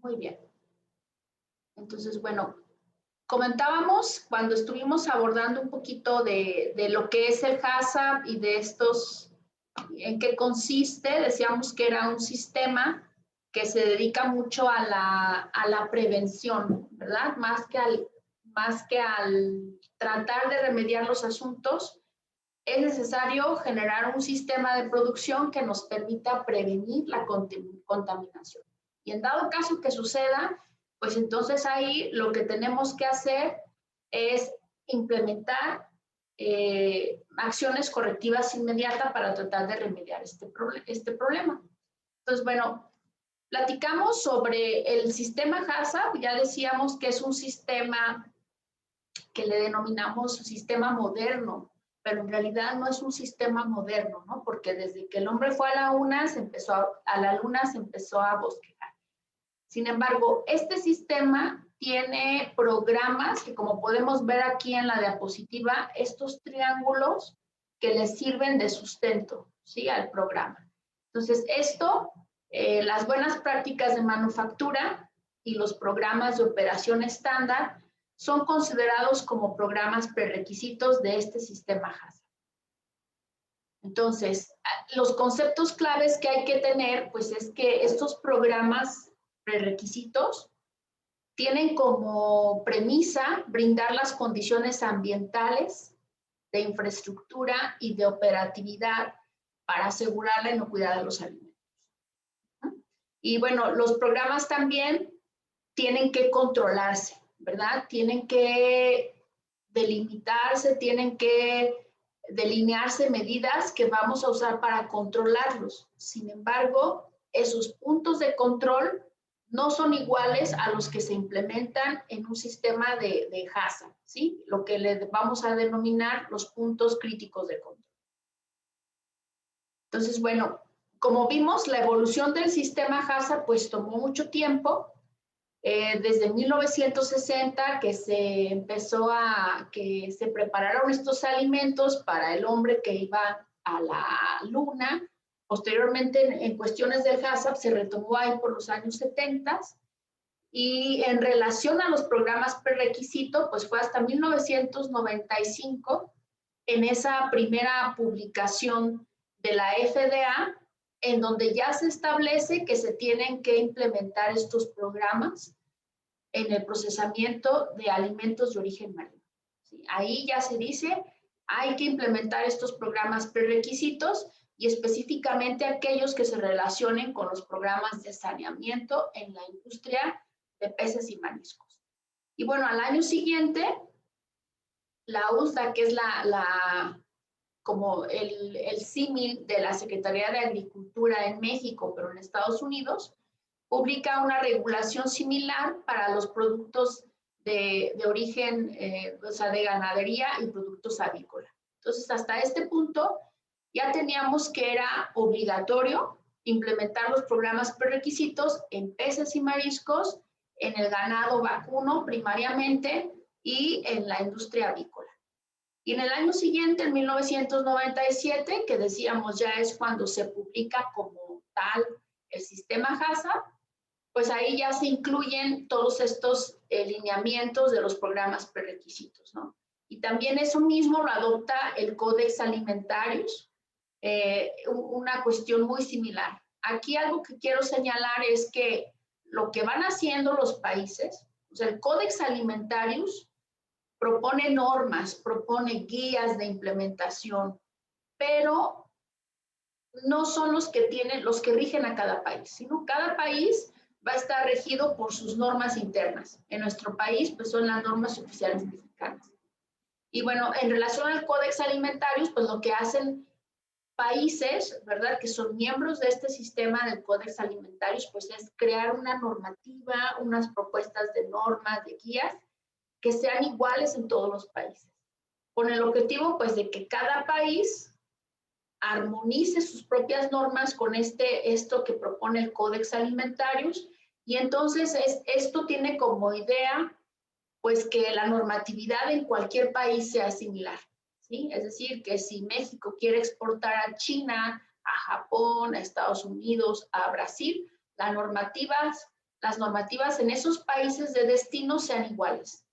Muy bien. Entonces, bueno, comentábamos cuando estuvimos abordando un poquito de lo que es el HACCP y de estos, en qué consiste, decíamos que era un sistema que se dedica mucho a la prevención, ¿verdad? Más que al tratar de remediar los asuntos, es necesario generar un sistema de producción que nos permita prevenir la contaminación. Y en dado caso que suceda, pues entonces ahí lo que tenemos que hacer es implementar acciones correctivas inmediatas para tratar de remediar este problema. Entonces, bueno, platicamos sobre el sistema HACCP, ya decíamos que es un sistema que le denominamos sistema moderno, pero en realidad no es un sistema moderno, ¿no? Porque desde que el hombre fue a la luna se empezó a bosquejar. Sin embargo, este sistema tiene programas que, como podemos ver aquí en la diapositiva, estos triángulos que le sirven de sustento, ¿sí?, al programa. Entonces, las buenas prácticas de manufactura y los programas de operación estándar son considerados como programas prerequisitos de este sistema HACCP. Entonces, los conceptos claves que hay que tener, pues es que estos programas prerequisitos tienen como premisa brindar las condiciones ambientales, de infraestructura y de operatividad para asegurar la inocuidad de los alimentos. Y bueno, los programas también tienen que controlarse, ¿verdad? Tienen que delimitarse, tienen que delinearse medidas que vamos a usar para controlarlos. Sin embargo, esos puntos de control no son iguales a los que se implementan en un sistema de HACCP, ¿sí? Lo que le vamos a denominar los puntos críticos de control. Entonces, bueno, como vimos, la evolución del sistema HACCP pues tomó mucho tiempo. Desde 1960 que se prepararon estos alimentos para el hombre que iba a la luna. Posteriormente, en cuestiones del HACCP, se retomó ahí por los años 70. Y en relación a los programas prerequisito, pues fue hasta 1995, en esa primera publicación de la FDA, en donde ya se establece que se tienen que implementar estos programas en el procesamiento de alimentos de origen marino. ¿Sí? Ahí ya se dice, hay que implementar estos programas prerequisitos y específicamente aquellos que se relacionen con los programas de saneamiento en la industria de peces y mariscos. Y bueno, al año siguiente, la USDA, que es como el símil de la Secretaría de Agricultura en México, pero en Estados Unidos, publica una regulación similar para los productos de origen, o sea, de ganadería y productos avícolas. Entonces, hasta este punto, ya teníamos que era obligatorio implementar los programas prerequisitos en peces y mariscos, en el ganado vacuno primariamente y en la industria avícola. Y en el año siguiente, en 1997, que decíamos ya es cuando se publica como tal el sistema HACCP, pues ahí ya se incluyen todos estos lineamientos de los programas prerequisitos, ¿no? Y también eso mismo lo adopta el Codex Alimentarius, una cuestión muy similar. Aquí algo que quiero señalar es que lo que van haciendo los países, o sea, el Codex Alimentarius propone normas, propone guías de implementación, pero no son los que rigen a cada país, sino cada país va a estar regido por sus normas internas. En nuestro país, pues son las normas oficiales mexicanas. Y bueno, en relación al Codex Alimentarius, pues lo que hacen países, ¿verdad?, que son miembros de este sistema del Codex Alimentarius, pues es crear una normativa, unas propuestas de normas, de guías, que sean iguales en todos los países, con el objetivo, pues, de que cada país armonice sus propias normas con esto que propone el Codex Alimentarius, y entonces esto tiene como idea, pues, que la normatividad en cualquier país sea similar, ¿sí? Es decir, que si México quiere exportar a China, a Japón, a Estados Unidos, a Brasil, las normativas en esos países de destino sean iguales.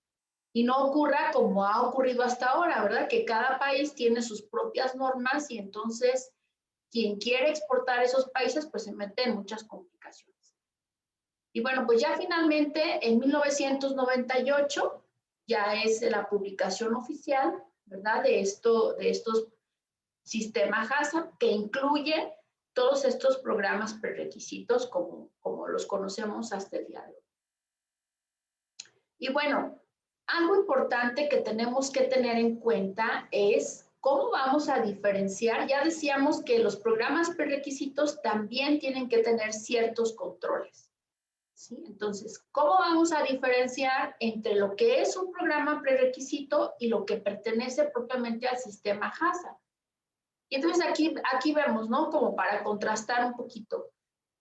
Y no ocurra como ha ocurrido hasta ahora, ¿verdad? Que cada país tiene sus propias normas y entonces quien quiere exportar a esos países pues se mete en muchas complicaciones. Y bueno, pues ya finalmente en 1998 ya es la publicación oficial, ¿verdad? De estos sistemas HACCP que incluye todos estos programas prerequisitos como los conocemos hasta el día de hoy. Y bueno, algo importante que tenemos que tener en cuenta es cómo vamos a diferenciar. Ya decíamos que los programas prerequisitos también tienen que tener ciertos controles, ¿sí? Entonces, ¿cómo vamos a diferenciar entre lo que es un programa prerequisito y lo que pertenece propiamente al sistema HACCP? Y entonces aquí vemos, ¿no? Como para contrastar un poquito.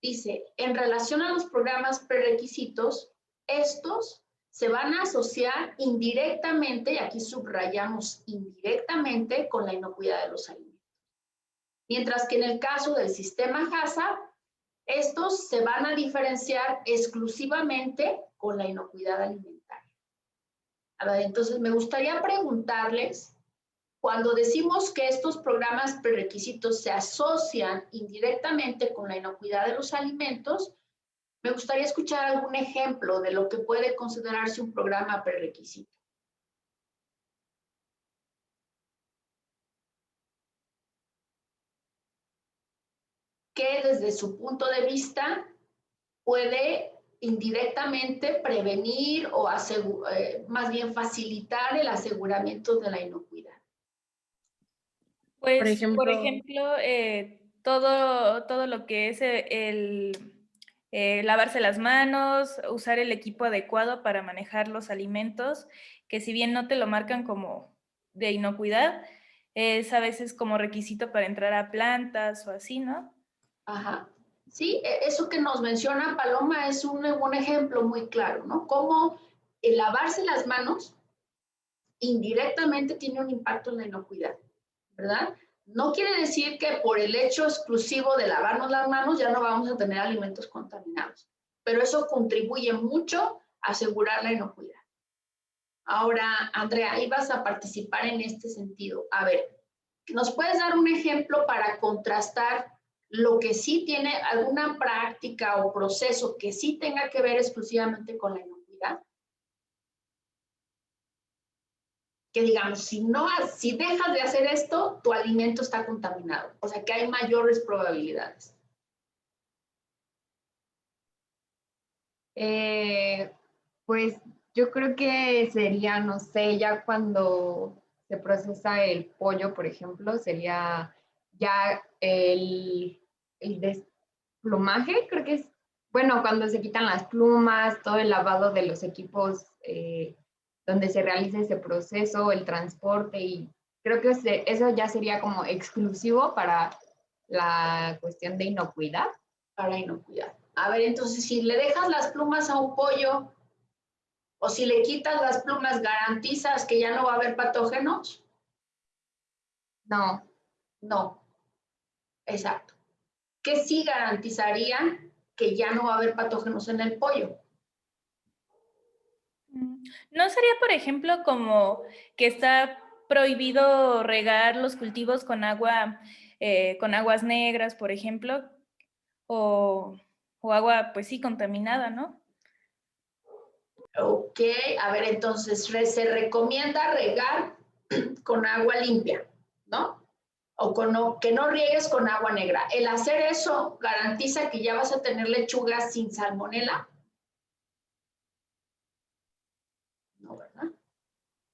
Dice, en relación a los programas prerequisitos, estos se van a asociar indirectamente, y aquí subrayamos indirectamente, con la inocuidad de los alimentos. Mientras que en el caso del sistema HACCP, estos se van a diferenciar exclusivamente con la inocuidad alimentaria. A ver, entonces me gustaría preguntarles, cuando decimos que estos programas prerequisitos se asocian indirectamente con la inocuidad de los alimentos, me gustaría escuchar algún ejemplo de lo que puede considerarse un programa prerequisito. Que desde su punto de vista puede indirectamente prevenir o más bien facilitar el aseguramiento de la inocuidad. Pues, por ejemplo, todo lo que es lavarse las manos, usar el equipo adecuado para manejar los alimentos, que si bien no te lo marcan como de inocuidad, es a veces como requisito para entrar a plantas o así, ¿no? Ajá. Sí, eso que nos menciona Paloma es un ejemplo muy claro, ¿no? Cómo el lavarse las manos indirectamente tiene un impacto en la inocuidad, ¿verdad? No quiere decir que por el hecho exclusivo de lavarnos las manos ya no vamos a tener alimentos contaminados, pero eso contribuye mucho a asegurar la inocuidad. Ahora, Andrea, ibas a participar en este sentido. A ver, ¿nos puedes dar un ejemplo para contrastar lo que sí tiene alguna práctica o proceso que sí tenga que ver exclusivamente con la inocuidad? Que digamos, si dejas de hacer esto, tu alimento está contaminado. O sea, que hay mayores probabilidades. Pues yo creo que sería, no sé, ya cuando se procesa el pollo, por ejemplo, sería ya el desplumaje, creo que es, bueno, cuando se quitan las plumas, todo el lavado de los equipos donde se realiza ese proceso, el transporte, y creo que eso ya sería como exclusivo para la cuestión de inocuidad. Para inocuidad. A ver, entonces, si le dejas las plumas a un pollo o si le quitas las plumas, ¿garantizas que ya no va a haber patógenos? No. No. Exacto. ¿Qué sí garantizaría que ya no va a haber patógenos en el pollo? ¿No sería, por ejemplo, como que está prohibido regar los cultivos con con aguas negras, por ejemplo? O agua, pues sí, contaminada, ¿no? Ok, a ver, entonces se recomienda regar con agua limpia, ¿no? O que no riegues con agua negra. ¿El hacer eso garantiza que ya vas a tener lechugas sin salmonela? No, ¿verdad?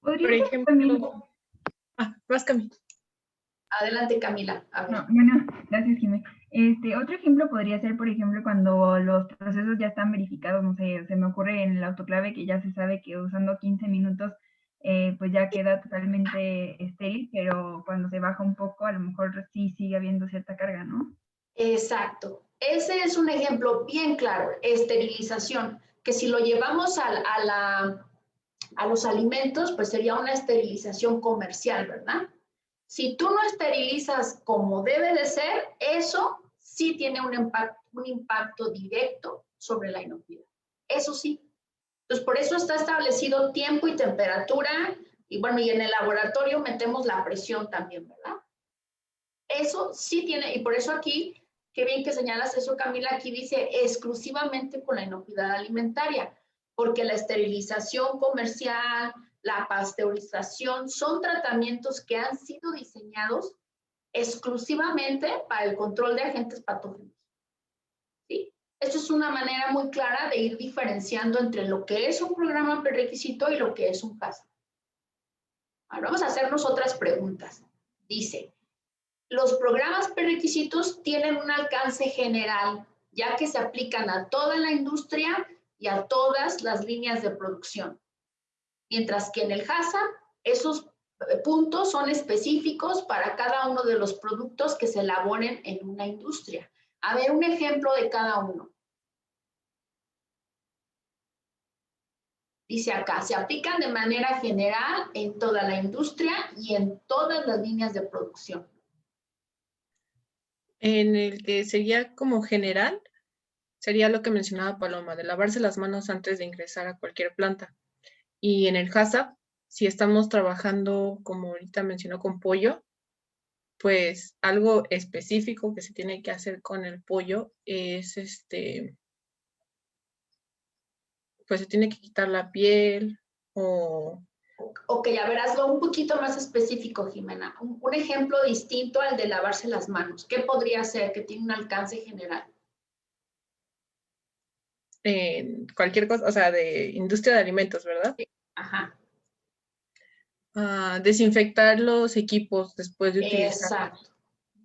Por ejemplo, vas, Cami. Adelante, Camila. A ver. No, bueno, gracias, Jimé. Otro ejemplo podría ser, por ejemplo, cuando los procesos ya están verificados, no sé, se me ocurre en el autoclave que ya se sabe que usando 15 minutos, pues ya queda totalmente estéril, pero cuando se baja un poco, a lo mejor sí sigue habiendo cierta carga, ¿no? Exacto. Ese es un ejemplo bien claro, esterilización, que si lo llevamos a los alimentos, pues sería una esterilización comercial, ¿verdad? Si tú no esterilizas como debe de ser, eso sí tiene un impacto directo sobre la inocuidad. Eso sí. Entonces, por eso está establecido tiempo y temperatura, y bueno, y en el laboratorio metemos la presión también, ¿verdad? Eso sí tiene, y por eso aquí, qué bien que señalas eso, Camila, aquí dice exclusivamente con la inocuidad alimentaria, porque la esterilización comercial, la pasteurización, son tratamientos que han sido diseñados exclusivamente para el control de agentes patógenos. ¿Sí? Esto es una manera muy clara de ir diferenciando entre lo que es un programa prerequisito y lo que es un CASA. Ahora vamos a hacernos otras preguntas. Dice, los programas prerequisitos tienen un alcance general, ya que se aplican a toda la industria y a todas las líneas de producción. Mientras que en el HACCP, esos puntos son específicos para cada uno de los productos que se elaboren en una industria. A ver, un ejemplo de cada uno. Dice acá, se aplican de manera general en toda la industria y en todas las líneas de producción. En el que sería como general, sería lo que mencionaba Paloma, de lavarse las manos antes de ingresar a cualquier planta. Y en el HACCP, si estamos trabajando, como ahorita mencionó, con pollo, pues algo específico que se tiene que hacer con el pollo es pues se tiene que quitar la piel o... Ok, a ver, hazlo un poquito más específico, Jimena. Un ejemplo distinto al de lavarse las manos. ¿Qué podría ser que tiene un alcance general? cualquier cosa, o sea, de industria de alimentos, ¿verdad? Ajá. Desinfectar los equipos después de utilizar. Exacto.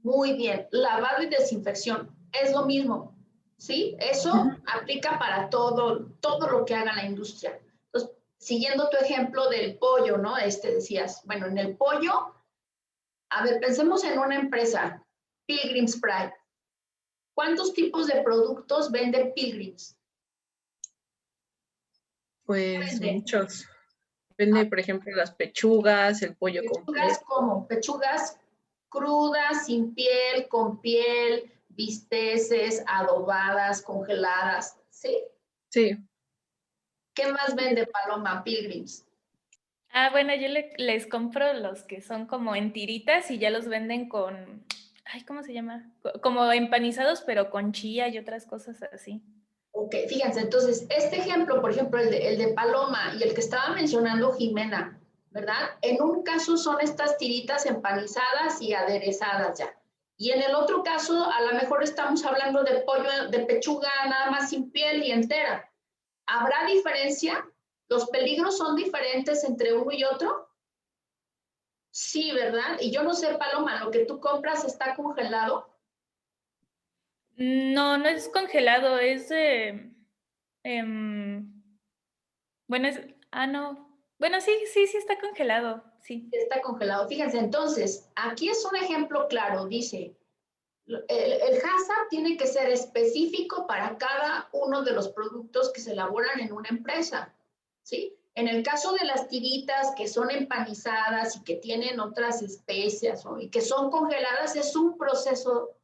Muy bien. Lavado y desinfección. Es lo mismo. ¿Sí? Eso aplica para todo lo que haga la industria. Entonces, siguiendo tu ejemplo del pollo, ¿no? Decías, bueno, en el pollo, a ver, pensemos en una empresa, Pilgrim's Pride. ¿Cuántos tipos de productos vende Pilgrims? Pues Vende. muchos. Vende, por ejemplo, las pechugas, el pollo completo. ¿Pechugas cómo? Pechugas crudas, sin piel, con piel, bisteces, adobadas, congeladas, ¿sí? Sí. ¿Qué más vende Paloma Pilgrims? Ah, bueno, yo les compro los que son como en tiritas y ya los venden con, ay, ¿cómo se llama? Como empanizados, pero con chía y otras cosas así. Ok, fíjense, entonces, este ejemplo, por ejemplo, el de Paloma y el que estaba mencionando Jimena, ¿verdad? En un caso son estas tiritas empanizadas y aderezadas ya. Y en el otro caso, a lo mejor estamos hablando de pollo, de pechuga nada más sin piel y entera. ¿Habrá diferencia? ¿Los peligros son diferentes entre uno y otro? Sí, ¿verdad? Y yo no sé, Paloma, ¿lo que tú compras está congelado? No, no es congelado, es bueno, no. Bueno, sí está congelado, sí. Está congelado. Fíjense, entonces, aquí es un ejemplo claro. Dice, el HACCP tiene que ser específico para cada uno de los productos que se elaboran en una empresa, ¿sí? En el caso de las tiritas que son empanizadas y que tienen otras especias y que son congeladas, es un proceso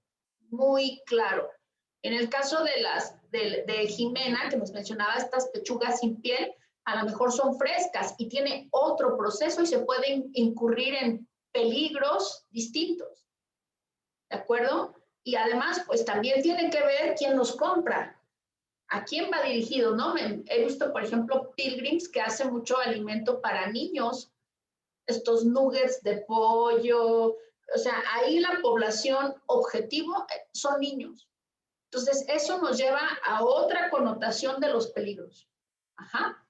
muy claro. En el caso de Jimena, que nos mencionaba estas pechugas sin piel, a lo mejor son frescas y tiene otro proceso y se pueden incurrir en peligros distintos. ¿De acuerdo? Y además, pues también tiene que ver quién los compra, a quién va dirigido, ¿no? He visto, por ejemplo, Pilgrims que hace mucho alimento para niños, estos nuggets de pollo, o sea, ahí la población objetivo son niños. Entonces, eso nos lleva a otra connotación de los peligros. Ajá.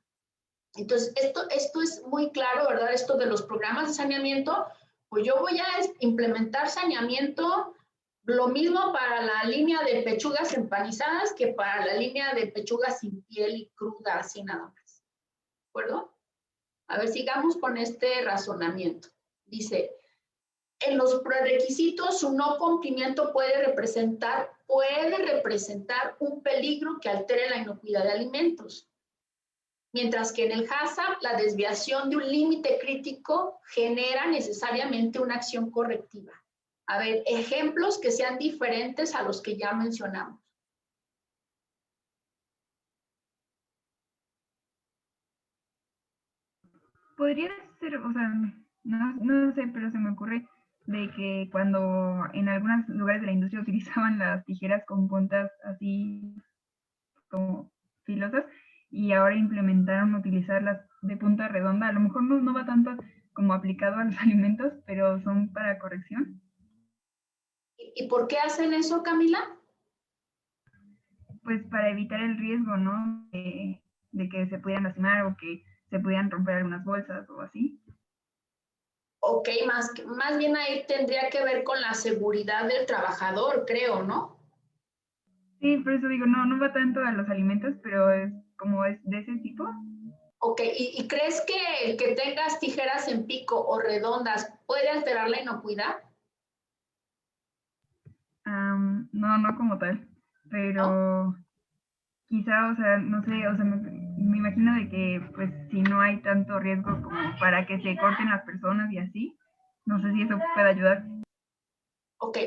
Entonces, esto es muy claro, ¿verdad? Esto de los programas de saneamiento, pues yo voy a implementar saneamiento lo mismo para la línea de pechugas empanizadas que para la línea de pechugas sin piel y cruda, así nada más. ¿De acuerdo? A ver, sigamos con este razonamiento. Dice, en los prerequisitos, su no cumplimiento puede representar un peligro que altere la inocuidad de alimentos. Mientras que en el HACCP, la desviación de un límite crítico genera necesariamente una acción correctiva. A ver, ejemplos que sean diferentes a los que ya mencionamos. podría ser, o sea, no sé, pero se me ocurre de que cuando en algunos lugares de la industria utilizaban las tijeras con puntas así como filosas y ahora implementaron utilizarlas de punta redonda, a lo mejor no va tanto como aplicado a los alimentos, pero son para corrección. ¿Y por qué hacen eso, Camila? Pues para evitar el riesgo, ¿no? De que se pudieran lastimar o que se pudieran romper algunas bolsas o así. Ok, más bien ahí tendría que ver con la seguridad del trabajador, creo, ¿no? Sí, por eso digo, no va tanto a los alimentos, pero es como es de ese tipo. Ok, ¿y crees que el que tengas tijeras en pico o redondas puede alterar la inocuidad? No como tal, ¿No? pero quizá, o sea, no sé, o sea, me imagino de que pues si no hay tanto riesgo como para que se corten las personas y así, no sé si eso puede ayudar. Ok,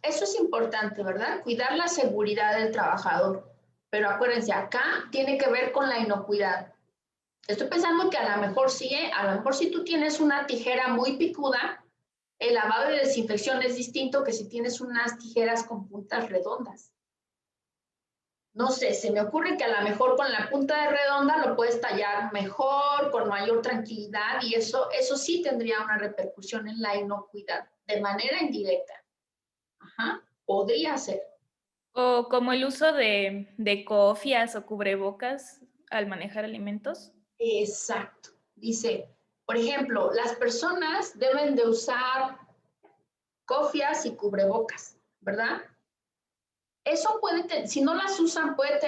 eso es importante, ¿verdad? Cuidar la seguridad del trabajador. Pero acuérdense, acá tiene que ver con la inocuidad. Estoy pensando que a lo mejor sí, a lo mejor si tú tienes una tijera muy picuda, el lavado y desinfección es distinto que si tienes unas tijeras con puntas redondas. No sé, se me ocurre que a lo mejor con la punta de redonda lo puedes tallar mejor, con mayor tranquilidad, y eso sí tendría una repercusión en la inocuidad, de manera indirecta. Ajá, podría ser. O como el uso de cofias o cubrebocas al manejar alimentos. Exacto. Dice, por ejemplo, las personas deben de usar cofias y cubrebocas, ¿verdad? Eso puede, si no las usan, puede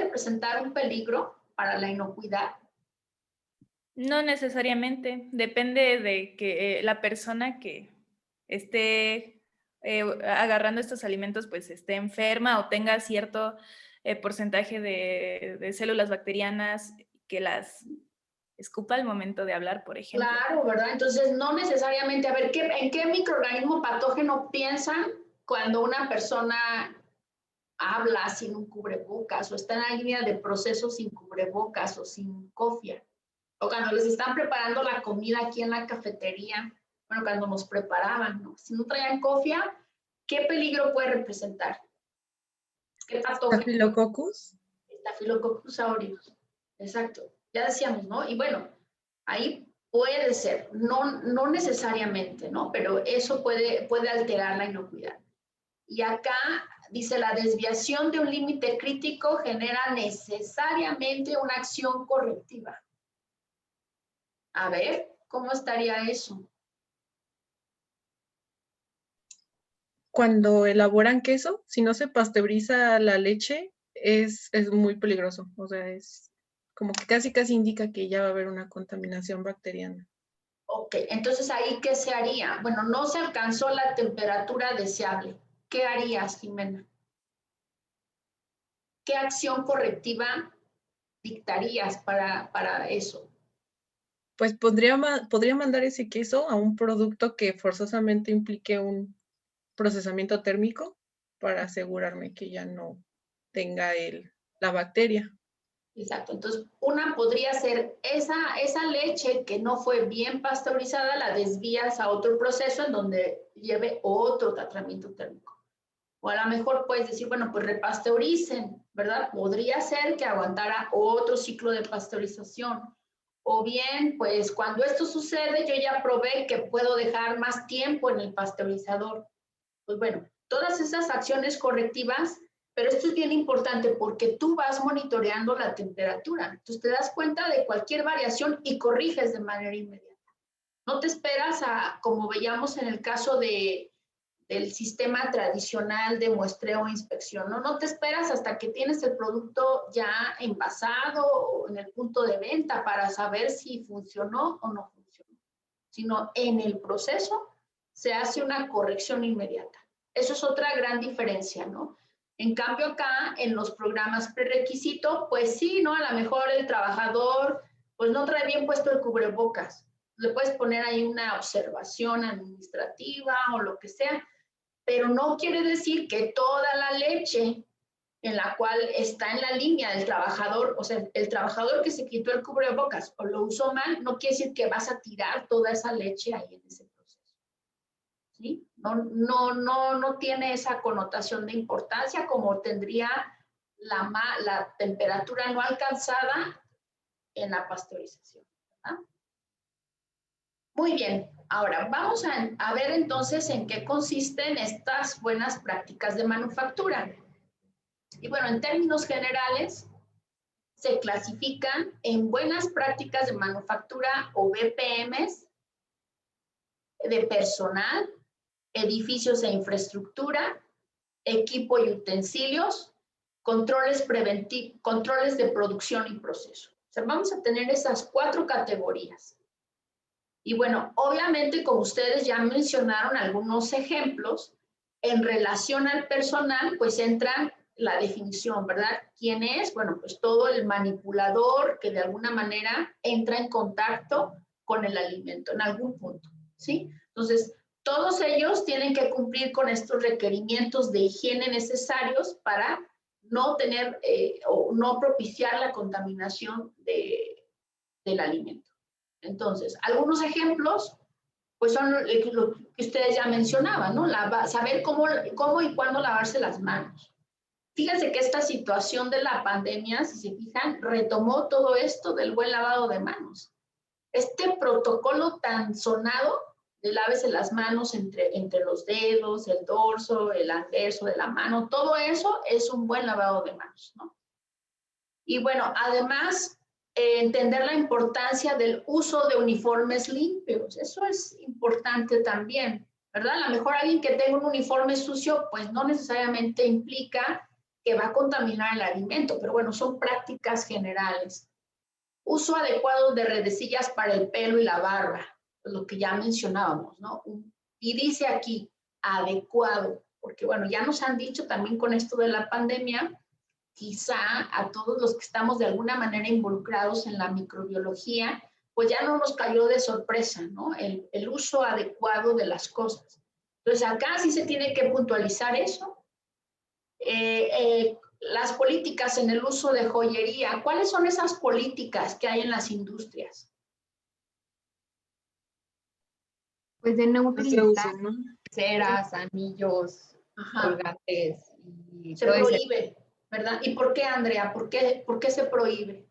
representar un peligro para la inocuidad. No necesariamente, depende de que la persona que esté agarrando estos alimentos pues esté enferma o tenga cierto porcentaje de células bacterianas que las escupa al momento de hablar, por ejemplo. Claro, ¿verdad? Entonces, no necesariamente, a ver, ¿en qué microorganismo patógeno piensan cuando una persona habla sin un cubrebocas o está en la línea de proceso sin cubrebocas o sin cofia? O cuando les están preparando la comida aquí en la cafetería, bueno, cuando nos preparaban, ¿no? Si no traían cofia, ¿qué peligro puede representar? ¿Qué patógeno? Staphylococcus. Staphylococcus aureus. Exacto. Ya decíamos, ¿no? Y bueno, ahí puede ser, no necesariamente, ¿no? Pero eso puede alterar la inocuidad. Y acá dice, la desviación de un límite crítico genera necesariamente una acción correctiva. A ver, ¿cómo estaría eso? Cuando elaboran queso, si no se pasteuriza la leche, es muy peligroso. O sea, es como que casi indica que ya va a haber una contaminación bacteriana. Ok, entonces ahí, ¿qué se haría? Bueno, no se alcanzó la temperatura deseable. ¿Qué harías, Jimena? ¿Qué acción correctiva dictarías para eso? Pues podría mandar ese queso a un producto que forzosamente implique un procesamiento térmico para asegurarme que ya no tenga la bacteria. Exacto. Entonces, una podría ser esa leche que no fue bien pasteurizada, la desvías a otro proceso en donde lleve otro tratamiento térmico. O a lo mejor puedes decir, bueno, pues repasteuricen, ¿verdad? Podría ser que aguantara otro ciclo de pasteurización. O bien, pues cuando esto sucede, yo ya probé que puedo dejar más tiempo en el pasteurizador. Pues bueno, todas esas acciones correctivas, pero esto es bien importante porque tú vas monitoreando la temperatura. Entonces te das cuenta de cualquier variación y corriges de manera inmediata. No te esperas como veíamos en el caso del sistema tradicional de muestreo e inspección, ¿no? No te esperas hasta que tienes el producto ya envasado o en el punto de venta para saber si funcionó o no funcionó, sino en el proceso se hace una corrección inmediata. Eso es otra gran diferencia, ¿no? En cambio acá, en los programas prerequisito, pues sí, ¿no? A lo mejor el trabajador, pues no trae bien puesto el cubrebocas. Le puedes poner ahí una observación administrativa o lo que sea, pero no quiere decir que toda la leche en la cual está en la línea del trabajador, o sea, el trabajador que se quitó el cubrebocas o lo usó mal, no quiere decir que vas a tirar toda esa leche ahí en ese proceso. ¿Sí? No tiene esa connotación de importancia como tendría la temperatura no alcanzada en la pasteurización, ¿verdad? Muy bien, ahora vamos a ver entonces en qué consisten estas buenas prácticas de manufactura. Y bueno, en términos generales, se clasifican en buenas prácticas de manufactura o BPMs de personal, edificios e infraestructura, equipo y utensilios, controles de producción y proceso. O sea, vamos a tener esas 4 categorías. Y bueno, obviamente, como ustedes ya mencionaron algunos ejemplos, en relación al personal, pues entran la definición, ¿verdad? ¿Quién es? Bueno, pues todo el manipulador que de alguna manera entra en contacto con el alimento en algún punto, ¿sí? Entonces, todos ellos tienen que cumplir con estos requerimientos de higiene necesarios para no tener o no propiciar la contaminación del alimento. Entonces, algunos ejemplos, pues son lo que ustedes ya mencionaban, ¿no? Saber cómo y cuándo lavarse las manos. Fíjense que esta situación de la pandemia, si se fijan, retomó todo esto del buen lavado de manos. Este protocolo tan sonado de lávese las manos entre los dedos, el dorso, el anverso de la mano, todo eso es un buen lavado de manos, ¿no? Y bueno, además, entender la importancia del uso de uniformes limpios. Eso es importante también, ¿verdad? A lo mejor alguien que tenga un uniforme sucio, pues no necesariamente implica que va a contaminar el alimento, pero bueno, son prácticas generales. Uso adecuado de redecillas para el pelo y la barba, lo que ya mencionábamos, ¿no? Y dice aquí, adecuado, porque bueno, ya nos han dicho también con esto de la pandemia, quizá a todos los que estamos de alguna manera involucrados en la microbiología, pues ya no nos cayó de sorpresa, ¿no? El uso adecuado de las cosas. Entonces acá sí se tiene que puntualizar eso. Las políticas en el uso de joyería, ¿cuáles son esas políticas que hay en las industrias? Pues de no Pues se utilizar usa, ¿no? ceras, anillos, colgantes y Se todo ese. prohíbe, ¿verdad? ¿Y por qué, Andrea? ¿Por qué se prohíbe?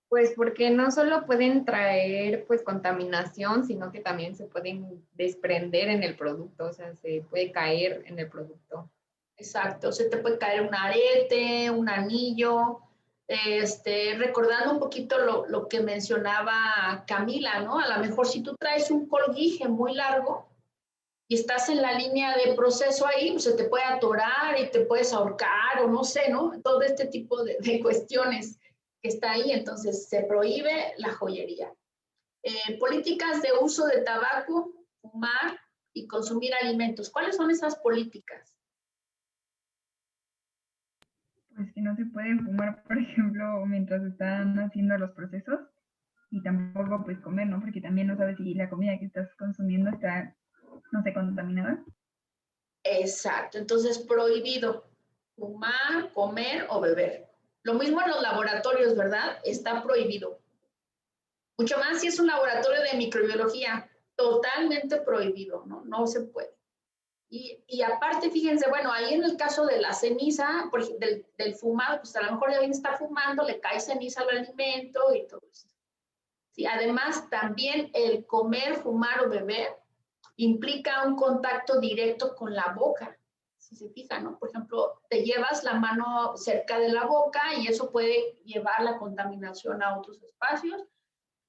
Pues porque no solo pueden traer pues contaminación, sino que también se pueden desprender en el producto, o sea, se puede caer en el producto. Exacto, se te puede caer un arete, un anillo, recordando un poquito lo que mencionaba Camila, ¿no? A lo mejor si tú traes un colguije muy largo y estás en la línea de proceso ahí, pues se te puede atorar y te puedes ahorcar o no sé, ¿no? Todo este tipo de cuestiones que está ahí, entonces se prohíbe la joyería. Políticas de uso de tabaco, fumar y consumir alimentos. ¿Cuáles son esas políticas? Pues que no se pueden fumar, por ejemplo, mientras están haciendo los procesos y tampoco pues comer, ¿no? Porque también no sabes si la comida que estás consumiendo está, no sé, contaminada. Exacto, entonces prohibido fumar, comer o beber. Lo mismo en los laboratorios, ¿verdad? Está prohibido. Mucho más si es un laboratorio de microbiología, totalmente prohibido, ¿no? No se puede. Y aparte, fíjense, bueno, ahí en el caso de la ceniza, por ejemplo, del fumado, pues a lo mejor alguien está fumando, le cae ceniza al alimento y todo eso. Sí, además, también el comer, fumar o beber implica un contacto directo con la boca. Si se fijan, ¿no? Por ejemplo, te llevas la mano cerca de la boca y eso puede llevar la contaminación a otros espacios.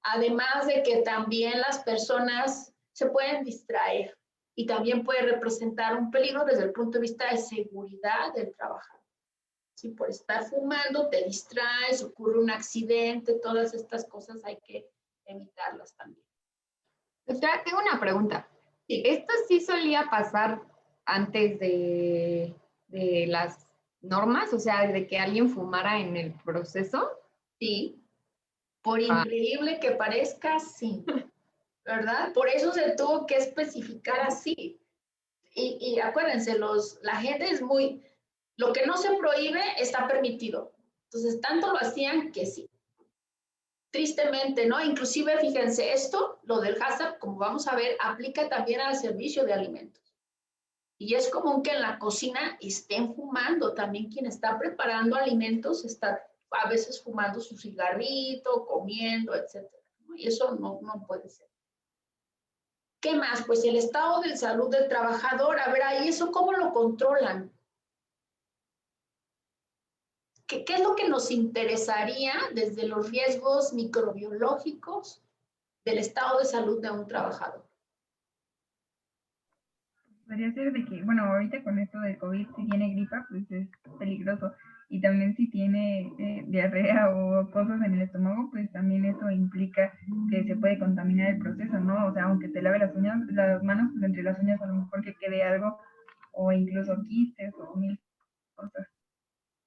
Además de que también las personas se pueden distraer y también puede representar un peligro desde el punto de vista de seguridad del trabajador. Si por estar fumando te distraes, ocurre un accidente, todas estas cosas hay que evitarlas también. Doctora, tengo una pregunta. Sí. ¿Esto sí solía pasar antes de las normas? O sea, de que alguien fumara en el proceso. Sí, por increíble que parezca, sí, ¿verdad? Por eso se tuvo que especificar así. Y acuérdense, la gente es muy, Lo que no se prohíbe está permitido. Entonces, tanto lo hacían que sí. Tristemente, ¿no? Inclusive, fíjense, esto, lo del HACCP, como vamos a ver, aplica también al servicio de alimentos. Y es común que en la cocina estén fumando. También quien está preparando alimentos está a veces fumando su cigarrito, comiendo, etc. Y eso no puede ser. ¿Qué más? Pues el estado de salud del trabajador. A ver, ahí eso, ¿cómo lo controlan? ¿Qué es lo que nos interesaría desde los riesgos microbiológicos del estado de salud de un trabajador? Podría ser de que, bueno, ahorita con esto del COVID, si tiene gripa, pues es peligroso. Y también si tiene diarrea o cosas en el estómago, pues también eso implica que se puede contaminar el proceso, ¿no? O sea, aunque te lave las manos, pues entre las uñas a lo mejor que quede algo, o incluso quistes o mil cosas.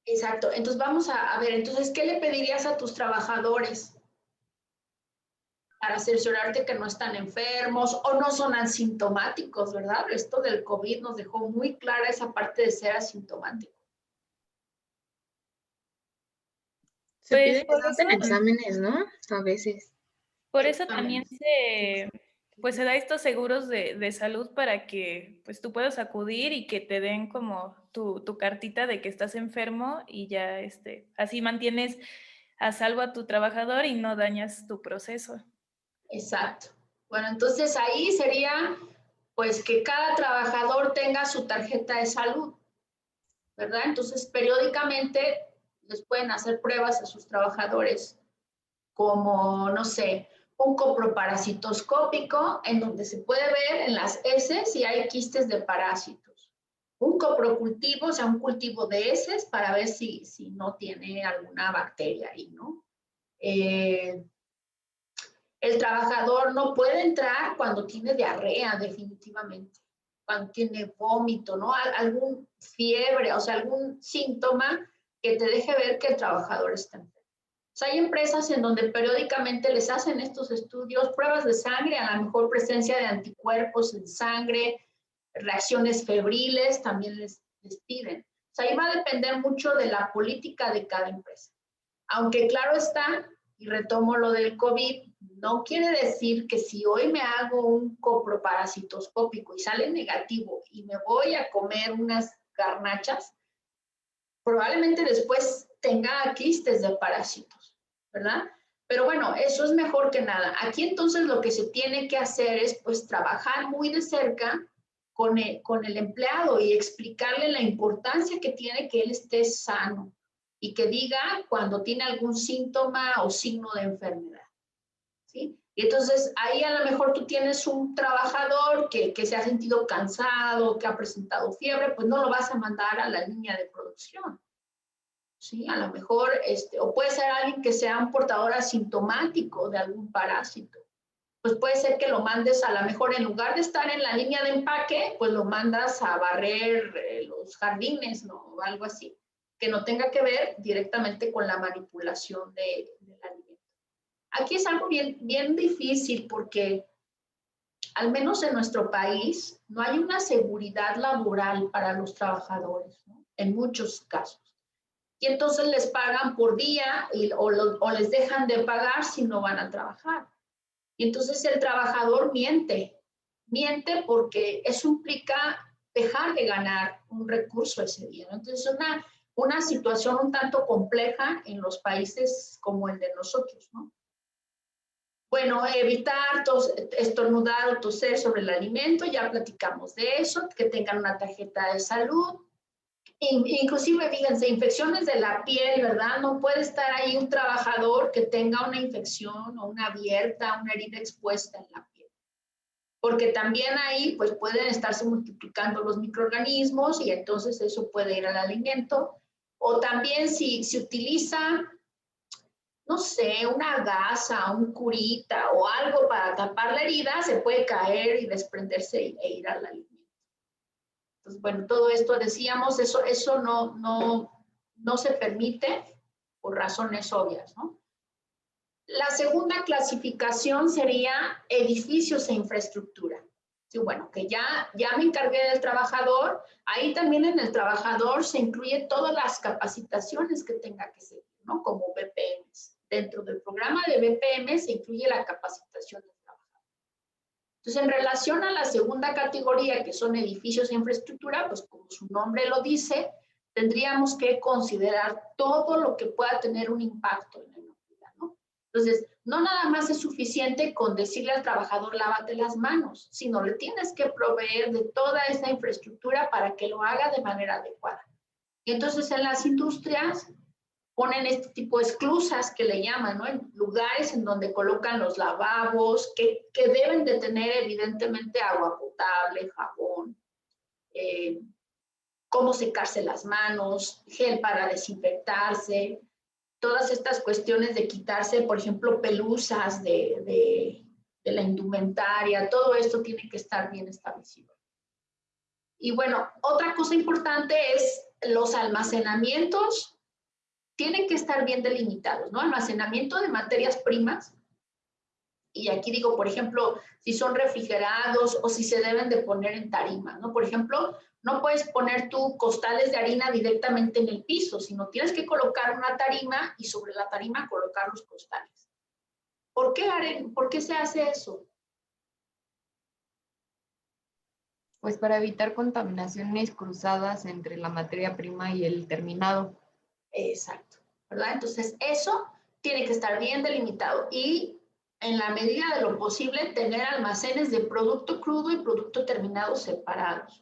Exacto. Entonces vamos a ver, entonces, ¿qué le pedirías a tus trabajadores para cerciorarte que no están enfermos o no son asintomáticos, ¿verdad? Esto del COVID nos dejó muy clara esa parte de ser asintomático. Se Pues pide que por se hacen eso, exámenes, ¿no? A veces. por eso también Exámenes. se da estos seguros de salud para que pues tú puedas acudir y que te den como tu cartita de que estás enfermo y ya así mantienes a salvo a tu trabajador y no dañas tu proceso. Exacto. Bueno, entonces ahí sería pues que cada trabajador tenga su tarjeta de salud, ¿verdad? Entonces periódicamente les pueden hacer pruebas a sus trabajadores como, no sé, un coproparasitoscópico en donde se puede ver en las heces si hay quistes de parásitos. Un coprocultivo, o sea, un cultivo de heces para ver si no tiene alguna bacteria ahí, ¿no? El trabajador no puede entrar cuando tiene diarrea, definitivamente, cuando tiene vómito, ¿no? Algún fiebre, o sea, algún síntoma que te deje ver que el trabajador está enfermo. O sea, hay empresas en donde periódicamente les hacen estos estudios, pruebas de sangre, a lo mejor presencia de anticuerpos en sangre, reacciones febriles, también les piden. O sea, ahí va a depender mucho de la política de cada empresa. Aunque claro está, y retomo lo del COVID, no quiere decir que si hoy me hago un coproparasitoscópico y sale negativo y me voy a comer unas garnachas, probablemente después tenga quistes de parásitos, ¿verdad? Pero bueno, eso es mejor que nada. Aquí entonces lo que se tiene que hacer es pues trabajar muy de cerca con el empleado y explicarle la importancia que tiene que él esté sano y que diga cuando tiene algún síntoma o signo de enfermedad, ¿sí? Y entonces ahí a lo mejor tú tienes un trabajador que se ha sentido cansado, que ha presentado fiebre, pues no lo vas a mandar a la línea de producción. Sí, a lo mejor, o puede ser alguien que sea un portador asintomático de algún parásito. Pues puede ser que lo mandes a lo mejor en lugar de estar en la línea de empaque, pues lo mandas a barrer los jardines, ¿no? O algo así, que no tenga que ver directamente con la manipulación del alimento. Aquí es algo bien, bien difícil porque al menos en nuestro país no hay una seguridad laboral para los trabajadores, ¿no? En muchos casos. Y entonces les pagan por día o les dejan de pagar si no van a trabajar. Y entonces el trabajador miente porque eso implica dejar de ganar un recurso ese día, ¿no? Entonces es una situación un tanto compleja en los países como el de nosotros, ¿no? Bueno, evitar estornudar o toser sobre el alimento, ya platicamos de eso, que tengan una tarjeta de salud. Inclusive, fíjense, infecciones de la piel, ¿verdad? No puede estar ahí un trabajador que tenga una infección o una abierta, una herida expuesta en la piel. Porque también ahí, pues, pueden estarse multiplicando los microorganismos y entonces eso puede ir al alimento. O también si utiliza, no sé, una gasa, un curita o algo para tapar la herida, se puede caer y desprenderse e ir al alimento. Entonces, bueno, todo esto decíamos, eso no se permite por razones obvias, ¿no? La segunda clasificación sería edificios e infraestructura. Sí, bueno, que ya me encargué del trabajador. Ahí también en el trabajador se incluye todas las capacitaciones que tenga que seguir, ¿no? Como BPMs. Dentro del programa de BPM se incluye la capacitación del trabajador. Entonces, en relación a la segunda categoría, que son edificios e infraestructura, pues como su nombre lo dice, tendríamos que considerar todo lo que pueda tener un impacto en la inocuidad, ¿no? Entonces, no nada más es suficiente con decirle al trabajador, lávate las manos, sino le tienes que proveer de toda esa infraestructura para que lo haga de manera adecuada. Y entonces en las industrias ponen este tipo de esclusas que le llaman, ¿no? En lugares en donde colocan los lavabos, que deben de tener evidentemente agua potable, jabón, cómo secarse las manos, gel para desinfectarse, todas estas cuestiones de quitarse, por ejemplo, pelusas de la indumentaria, todo esto tiene que estar bien establecido. Y bueno, otra cosa importante es los almacenamientos, tienen que estar bien delimitados, ¿no? Almacenamiento de materias primas, y aquí digo, por ejemplo, si son refrigerados o si se deben de poner en tarima, ¿no? Por ejemplo, no puedes poner tú costales de harina directamente en el piso, sino tienes que colocar una tarima y sobre la tarima colocar los costales. ¿Por qué se hace eso? Pues para evitar contaminaciones cruzadas entre la materia prima y el terminado. Exacto, ¿verdad? Entonces, eso tiene que estar bien delimitado y en la medida de lo posible tener almacenes de producto crudo y producto terminado separados.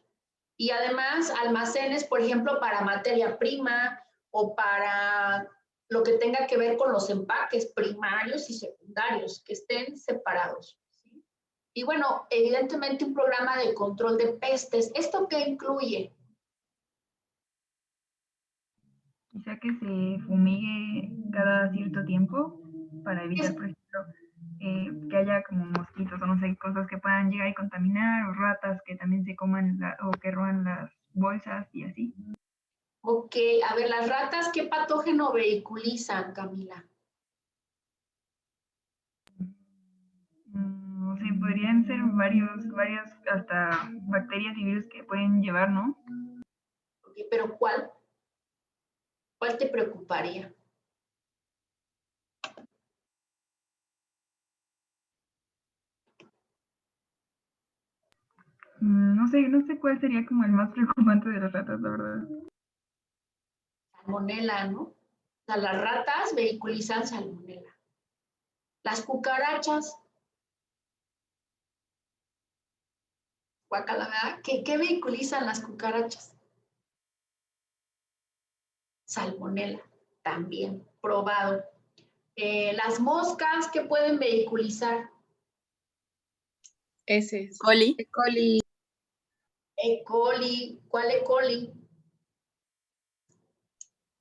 Y además almacenes, por ejemplo, para materia prima o para lo que tenga que ver con los empaques primarios y secundarios, que estén separados. ¿Sí? Y bueno, evidentemente un programa de control de pestes. ¿Esto qué incluye? Quizá que se fumigue cada cierto tiempo para evitar, por ejemplo, que haya como mosquitos o no sé, cosas que puedan llegar y contaminar, o ratas que también se coman o que roban las bolsas y así. Ok, a ver, las ratas, ¿qué patógeno vehiculizan, Camila? No sé, podrían ser varias hasta bacterias y virus que pueden llevar, ¿no? Okay, pero ¿cuál? ¿Cuál te preocuparía? No sé cuál sería como el más preocupante de las ratas, la verdad. Salmonela, ¿no? O sea, las ratas vehiculizan salmonela. Las cucarachas, guacala, ¿verdad? ¿Qué vehiculizan las cucarachas? Salmonela, también, probado. Las moscas, ¿qué pueden vehiculizar? Ese es. Coli. E. coli. E. coli, ¿cuál E. coli?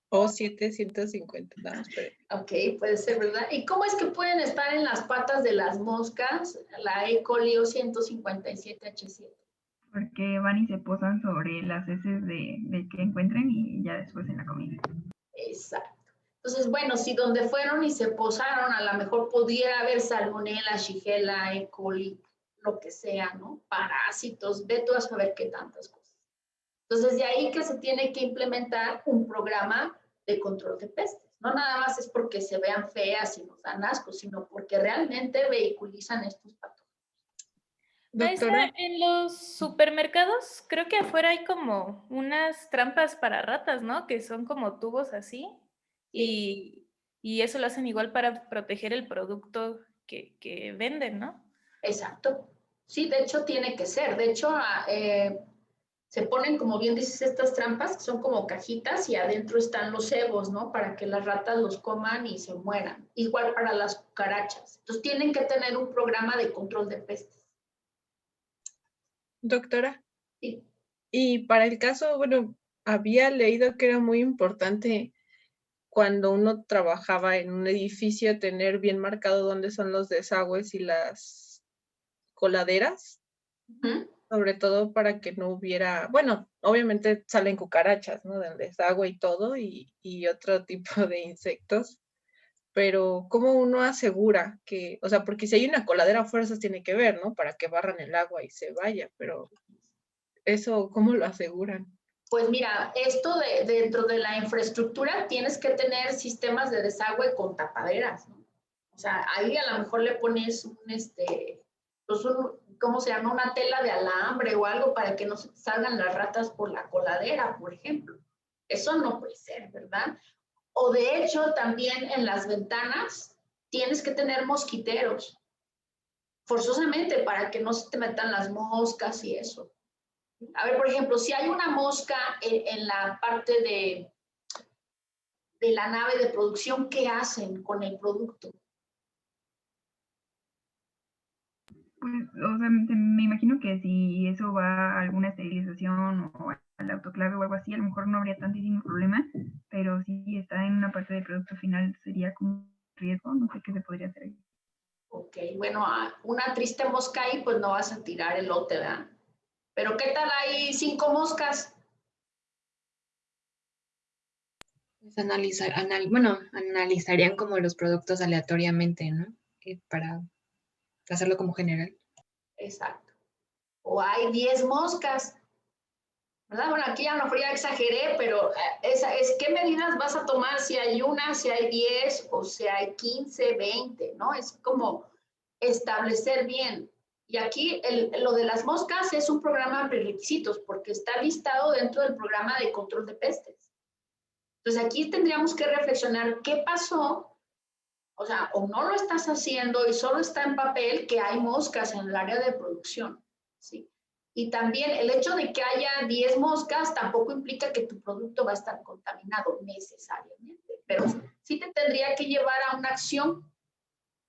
O 750, nada más, pero Ok, puede ser, ¿verdad? ¿Y cómo es que pueden estar en las patas de las moscas la E. coli o 157H7? Porque van y se posan sobre las heces de que encuentren y ya después en la comida. Exacto. Entonces, bueno, si donde fueron y se posaron, a lo mejor pudiera haber salmonella, shigella, E. coli, lo que sea, ¿no? Parásitos, ve tú a saber qué tantas cosas. Entonces, de ahí que se tiene que implementar un programa de control de pestes. No nada más es porque se vean feas y nos dan asco, sino porque realmente vehiculizan estos patógenos. Maestra, doctora, en los supermercados creo que afuera hay como unas trampas para ratas, ¿no? Que son como tubos así y eso lo hacen igual para proteger el producto que venden, ¿no? Exacto. Sí, de hecho tiene que ser. De hecho, se ponen, como bien dices, estas trampas que son como cajitas y adentro están los cebos, ¿no? Para que las ratas los coman y se mueran. Igual para las cucarachas. Entonces tienen que tener un programa de control de pestes. doctora. Sí. Y para el caso, bueno, había leído que era muy importante cuando uno trabajaba en un edificio tener bien marcado dónde son los desagües y las coladeras, sobre todo para que no hubiera, bueno, obviamente salen cucarachas, ¿no? Del desagüe y todo, y otro tipo de insectos, pero ¿cómo uno asegura que, o sea, porque si hay una coladera a fuerzas tiene que ver, ¿no? Para que barran el agua y se vaya, pero eso, ¿cómo lo aseguran? Pues mira, esto dentro de la infraestructura tienes que tener sistemas de desagüe con tapaderas, ¿no? O sea, ahí a lo mejor le pones pues ¿cómo se llama? Una tela de alambre o algo para que no se salgan las ratas por la coladera, por ejemplo. Eso no puede ser, ¿verdad? O de hecho, también en las ventanas tienes que tener mosquiteros, forzosamente, para que no se te metan las moscas y eso. A ver, por ejemplo, si hay una mosca en la parte de la nave de producción, ¿qué hacen con el producto? Pues, o sea, me imagino que si eso va a alguna esterilización o al autoclave o algo así, a lo mejor no habría tantísimo problema, pero si está en una parte del producto final sería como un riesgo, no sé qué se podría hacer ahí. Ok, bueno, una triste mosca ahí, pues no vas a tirar el lote, ¿verdad? Pero ¿qué tal hay 5 moscas? Pues analizarían como los productos aleatoriamente, ¿no? Para hacerlo como general. Exacto. O hay 10 moscas, ¿verdad? Bueno, aquí a lo mejor ya exageré, pero ¿qué medidas vas a tomar si hay una, si hay 10 o si hay 15, 20, ¿no? Es como establecer bien. Y aquí lo de las moscas es un programa de prerequisitos porque está listado dentro del programa de control de pestes. Entonces aquí tendríamos que reflexionar qué pasó, o sea, o no lo estás haciendo y solo está en papel que hay moscas en el área de producción, ¿sí? Y también el hecho de que haya 10 moscas tampoco implica que tu producto va a estar contaminado necesariamente, pero sí te tendría que llevar a una acción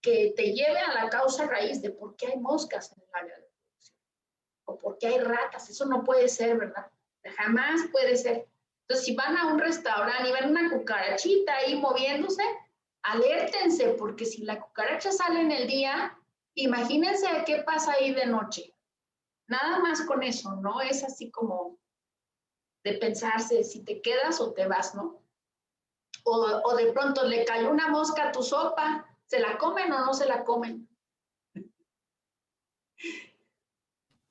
que te lleve a la causa raíz de por qué hay moscas en el área de producción o por qué hay ratas. Eso no puede ser, ¿verdad? Jamás puede ser. Entonces, si van a un restaurante y ven una cucarachita ahí moviéndose, alértense, porque si la cucaracha sale en el día, imagínense qué pasa ahí de noche. Nada más con eso, ¿no? Es así como de pensarse si te quedas o te vas, ¿no? O de pronto le cayó una mosca a tu sopa, ¿se la comen o no se la comen?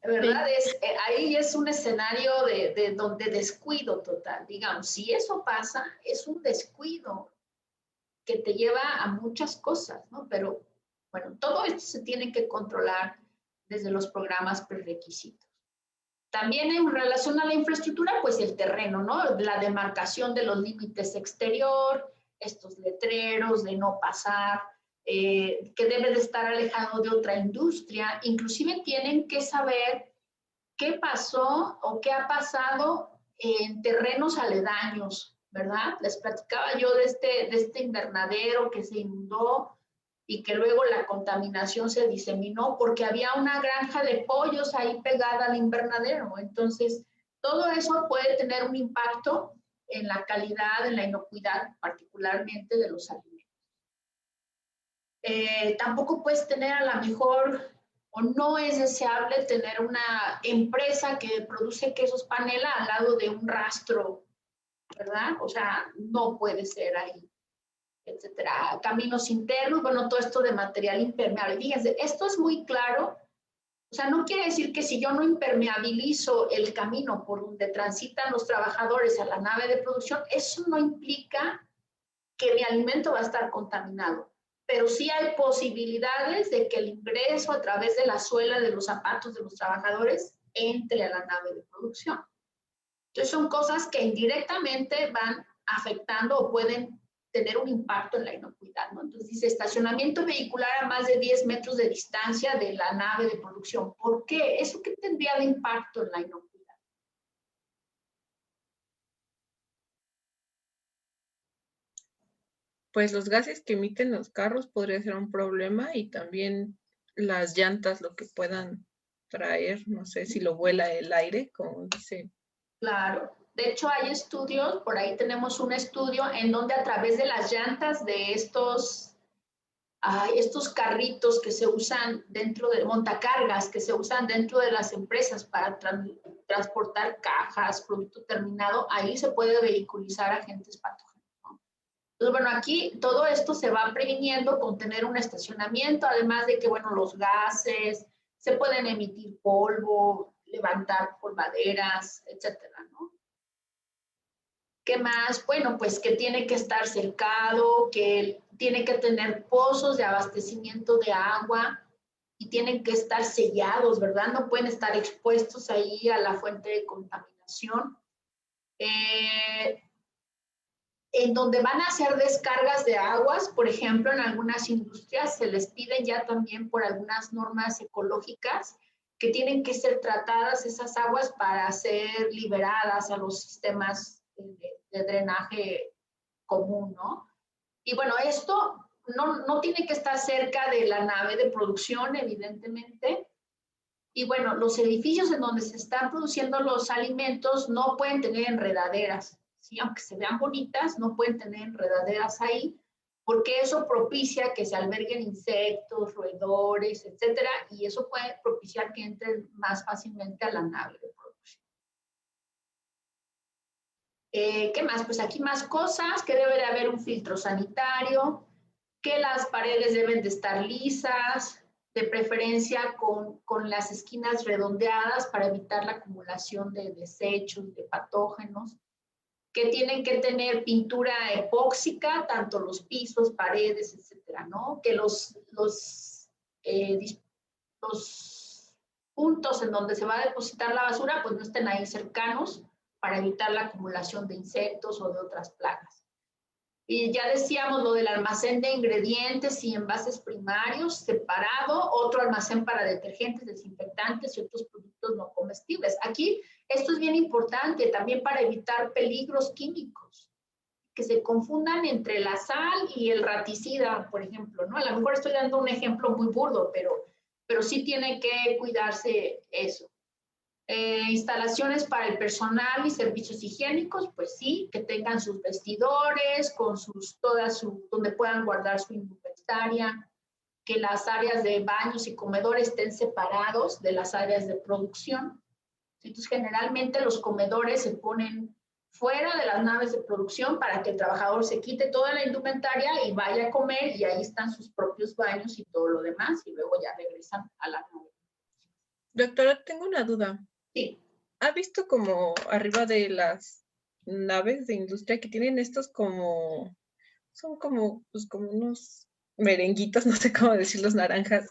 ¿Verdad? Sí. Ahí es un escenario de donde descuido total, digamos. Si eso pasa, es un descuido que te lleva a muchas cosas, ¿no? Pero bueno, todo esto se tiene que controlar desde los programas prerequisitos. También en relación a la infraestructura, pues el terreno, ¿no? La demarcación de los límites exterior, estos letreros de no pasar, que debe de estar alejado de otra industria. Inclusive tienen que saber qué pasó o qué ha pasado en terrenos aledaños, ¿verdad? Les platicaba yo de este invernadero que se inundó y que luego la contaminación se diseminó porque había una granja de pollos ahí pegada al invernadero. Entonces, todo eso puede tener un impacto en la calidad, en la inocuidad, particularmente de los alimentos. Tampoco puedes tener a lo mejor, o no es deseable tener una empresa que produce quesos panela al lado de un rastro, ¿verdad? O sea, no puede ser ahí, etcétera. Caminos internos, bueno, todo esto de material impermeable. Fíjense, esto es muy claro. O sea, no quiere decir que si yo no impermeabilizo el camino por donde transitan los trabajadores a la nave de producción, eso no implica que mi alimento va a estar contaminado. Pero sí hay posibilidades de que el ingreso a través de la suela de los zapatos de los trabajadores entre a la nave de producción. Entonces son cosas que indirectamente van afectando o pueden tener un impacto en la inocuidad, ¿no? Entonces dice estacionamiento vehicular a más de 10 metros de distancia de la nave de producción. ¿Por qué? ¿Eso qué tendría de impacto en la inocuidad? Pues los gases que emiten los carros podría ser un problema y también las llantas, lo que puedan traer, no sé si lo vuela el aire, como dice. Claro. De hecho, hay estudios, por ahí tenemos un estudio en donde a través de las llantas de estos carritos que se usan dentro de montacargas, que se usan dentro de las empresas para transportar cajas, producto terminado, ahí se puede vehiculizar agentes patógenos, ¿no? Entonces, bueno, aquí todo esto se va previniendo con tener un estacionamiento, además de que, bueno, los gases, se pueden emitir polvo, levantar polvaderas, etcétera, ¿no? ¿Qué más? Bueno, pues que tiene que estar cercado, que tiene que tener pozos de abastecimiento de agua y tienen que estar sellados, ¿verdad? No pueden estar expuestos ahí a la fuente de contaminación. En donde van a hacer descargas de aguas, por ejemplo, en algunas industrias se les piden ya también por algunas normas ecológicas que tienen que ser tratadas esas aguas para ser liberadas a los sistemas de drenaje común, ¿no? Y bueno, esto no tiene que estar cerca de la nave de producción, evidentemente. Y bueno, los edificios en donde se están produciendo los alimentos no pueden tener enredaderas, ¿sí? Aunque se vean bonitas, no pueden tener enredaderas ahí, porque eso propicia que se alberguen insectos, roedores, etcétera, y eso puede propiciar que entren más fácilmente a la nave de producción. ¿Qué más? Pues aquí más cosas, que debe de haber un filtro sanitario, que las paredes deben de estar lisas, de preferencia con las esquinas redondeadas para evitar la acumulación de desechos, de patógenos, que tienen que tener pintura epóxica, tanto los pisos, paredes, etcétera, ¿no? Que los puntos en donde se va a depositar la basura, pues no estén ahí cercanos para evitar la acumulación de insectos o de otras plagas. Y ya decíamos lo del almacén de ingredientes y envases primarios separado, otro almacén para detergentes, desinfectantes y otros productos no comestibles. Aquí esto es bien importante también para evitar peligros químicos que se confundan entre la sal y el raticida, por ejemplo, ¿no? A lo mejor estoy dando un ejemplo muy burdo, pero sí tiene que cuidarse eso. Instalaciones para el personal y servicios higiénicos, pues sí, que tengan sus vestidores, con donde puedan guardar su indumentaria, que las áreas de baños y comedores estén separados de las áreas de producción. Entonces, generalmente los comedores se ponen fuera de las naves de producción para que el trabajador se quite toda la indumentaria y vaya a comer y ahí están sus propios baños y todo lo demás y luego ya regresan a la nave. Doctora, tengo una duda. Sí. ¿Ha visto como arriba de las naves de industria que tienen estos como, son como, pues como unos merenguitos, no sé cómo decirlos, naranjas,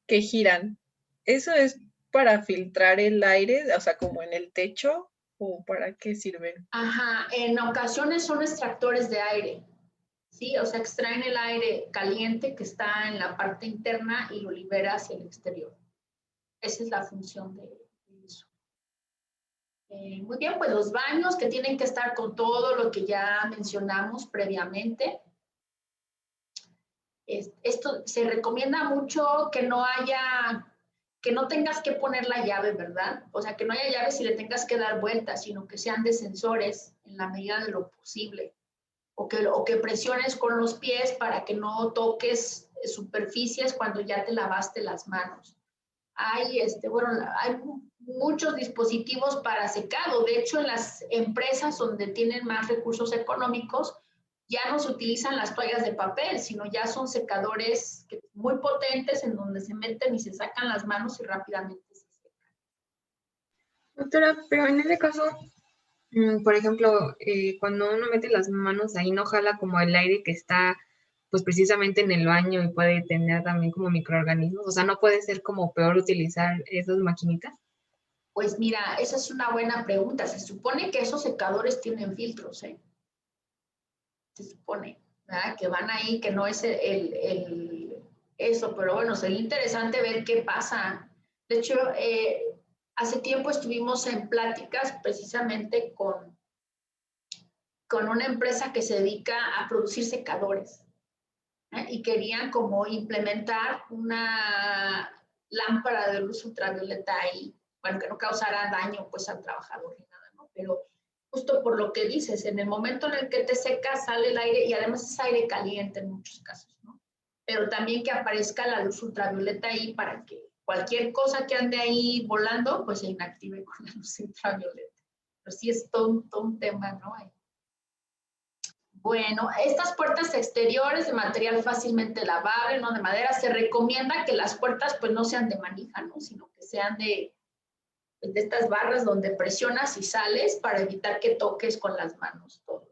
que giran? ¿Eso es para filtrar el aire, o sea, como en el techo, o para qué sirven? Ajá, en ocasiones son extractores de aire, ¿sí? O sea, extraen el aire caliente que está en la parte interna y lo libera hacia el exterior. Esa es la función de eso. Muy bien, pues los baños que tienen que estar con todo lo que ya mencionamos previamente. Esto se recomienda mucho que no tengas que poner la llave, ¿verdad? O sea, que no haya llaves y le tengas que dar vueltas, sino que sean de sensores en la medida de lo posible. O que presiones con los pies para que no toques superficies cuando ya te lavaste las manos. Hay muchos dispositivos para secado. De hecho, en las empresas donde tienen más recursos económicos, ya no se utilizan las toallas de papel, sino ya son secadores muy potentes en donde se meten y se sacan las manos y rápidamente se secan. Doctora, pero en ese caso, por ejemplo, cuando uno mete las manos ahí, no jala como el aire que está pues precisamente en el baño y puede tener también como microorganismos. O sea, no puede ser como peor utilizar esas maquinitas. Pues mira, esa es una buena pregunta. Se supone que esos secadores tienen filtros, ¿eh? Se supone, ¿verdad? Que van ahí, que no es eso, pero bueno, sería interesante ver qué pasa. De hecho, hace tiempo estuvimos en pláticas precisamente con una empresa que se dedica a producir secadores, ¿eh? Y querían como implementar una lámpara de luz ultravioleta ahí, bueno, que no causara daño pues al trabajador ni nada, ¿no? Pero justo por lo que dices, en el momento en el que te secas sale el aire y además es aire caliente en muchos casos, ¿no? Pero también que aparezca la luz ultravioleta ahí para que cualquier cosa que ande ahí volando, pues se inactive con la luz ultravioleta. Pero sí es todo un tema, ¿no? Bueno, estas puertas exteriores de material fácilmente lavable, no de madera, se recomienda que las puertas pues no sean de manija, ¿no? Sino que sean de estas barras donde presionas y sales para evitar que toques con las manos todo.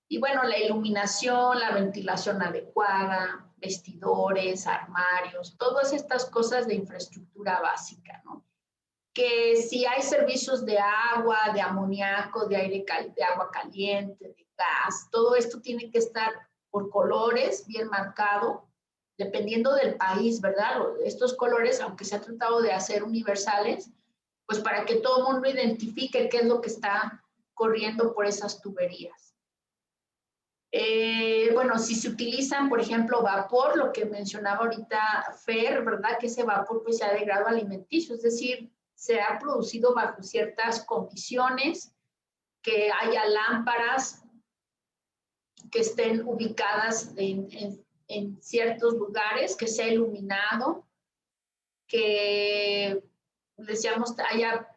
Y bueno, la iluminación, la ventilación adecuada, vestidores, armarios, todas estas cosas de infraestructura básica, ¿no? Que si hay servicios de agua, de amoníaco, de de agua caliente, de gas, todo esto tiene que estar por colores bien marcado, dependiendo del país, ¿verdad? Estos colores, aunque se ha tratado de hacer universales, pues para que todo el mundo identifique qué es lo que está corriendo por esas tuberías. Bueno, si se utilizan, por ejemplo, vapor, lo que mencionaba ahorita Fer, ¿verdad? Que ese vapor pues sea de grado alimenticio, es decir, se ha producido bajo ciertas condiciones, que haya lámparas que estén ubicadas en ciertos lugares, que sea iluminado, que, decíamos, haya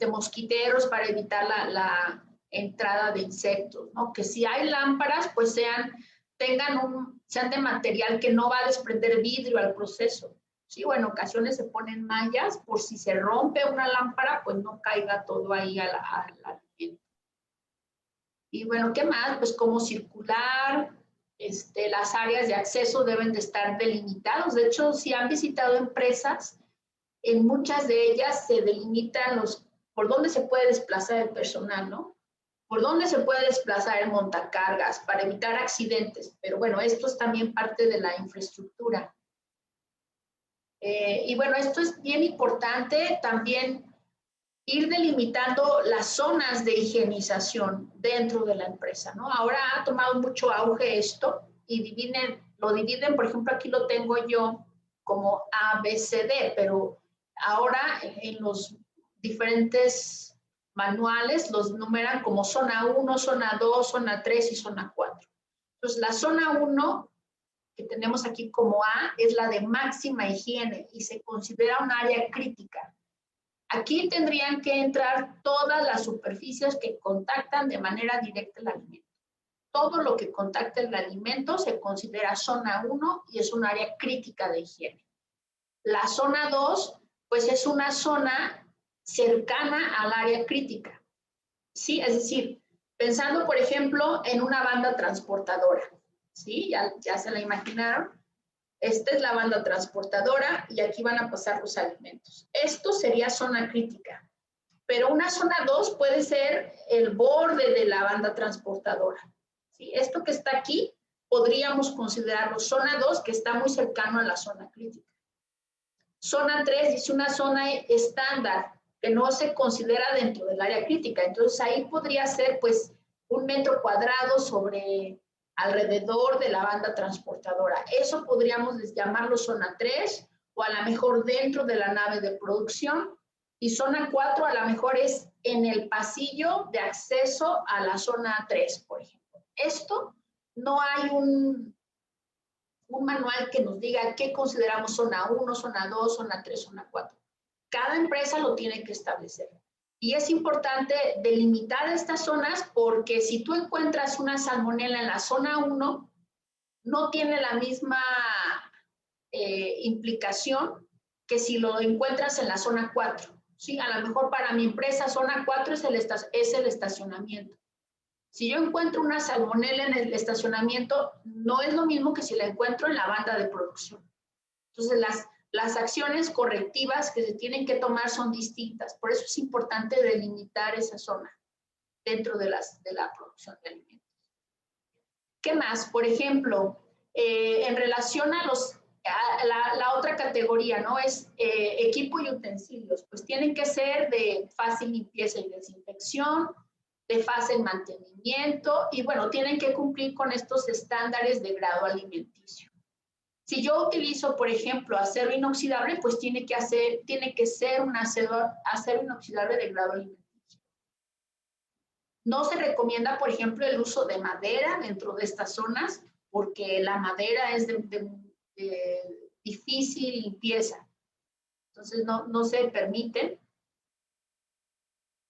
mosquiteros para evitar la entrada de insectos, ¿no? Que si hay lámparas, pues sean de material que no va a desprender vidrio al proceso. Sí, o en ocasiones se ponen mallas por si se rompe una lámpara, pues no caiga todo ahí al alimento. Y bueno, ¿qué más? Pues cómo circular, las áreas de acceso deben de estar delimitadas. De hecho, si han visitado empresas, en muchas de ellas se delimitan por dónde se puede desplazar el personal, ¿no? Por dónde se puede desplazar el montacargas para evitar accidentes. Pero bueno, esto es también parte de la infraestructura. Y bueno, esto es bien importante también, ir delimitando las zonas de higienización dentro de la empresa, ¿no? Ahora ha tomado mucho auge esto y lo dividen, por ejemplo, aquí lo tengo yo como A, B, C, D, pero ahora en los diferentes manuales los numeran como zona 1, zona 2, zona 3 y zona 4. Entonces, la zona 1 que tenemos aquí como A es la de máxima higiene y se considera un área crítica. Aquí tendrían que entrar todas las superficies que contactan de manera directa el alimento. Todo lo que contacta el alimento se considera zona 1 y es un área crítica de higiene. La zona 2, pues es una zona cercana al área crítica. ¿Sí? Es decir, pensando, por ejemplo, en una banda transportadora. ¿Sí? Ya se la imaginaron. Esta es la banda transportadora y aquí van a pasar los alimentos. Esto sería zona crítica, pero una zona 2 puede ser el borde de la banda transportadora. ¿Sí? Esto que está aquí podríamos considerarlo zona 2, que está muy cercano a la zona crítica. Zona 3 dice una zona estándar, que no se considera dentro del área crítica. Entonces ahí podría ser pues 1 metro cuadrado sobre alrededor de la banda transportadora. Eso podríamos llamarlo zona 3 o a lo mejor dentro de la nave de producción. Y zona 4 a lo mejor es en el pasillo de acceso a la zona 3, por ejemplo. Esto no hay un manual que nos diga qué consideramos zona 1, zona 2, zona 3, zona 4. Cada empresa lo tiene que establecer. Y es importante delimitar estas zonas porque si tú encuentras una salmonela en la zona 1, no tiene la misma implicación que si lo encuentras en la zona 4. ¿Sí? A lo mejor para mi empresa zona 4 es el estacionamiento. Si yo encuentro una salmonela en el estacionamiento, no es lo mismo que si la encuentro en la banda de producción. Entonces, las acciones correctivas que se tienen que tomar son distintas. Por eso es importante delimitar esa zona dentro de la producción de alimentos. ¿Qué más? Por ejemplo, en relación a la otra categoría, ¿no? Es equipo y utensilios. Pues tienen que ser de fácil limpieza y desinfección, de fácil mantenimiento y, bueno, tienen que cumplir con estos estándares de grado alimenticio. Si yo utilizo, por ejemplo, acero inoxidable, pues tiene que ser un acero inoxidable de grado alimenticio. No se recomienda, por ejemplo, el uso de madera dentro de estas zonas, porque la madera es de difícil limpieza. Entonces, no se permite.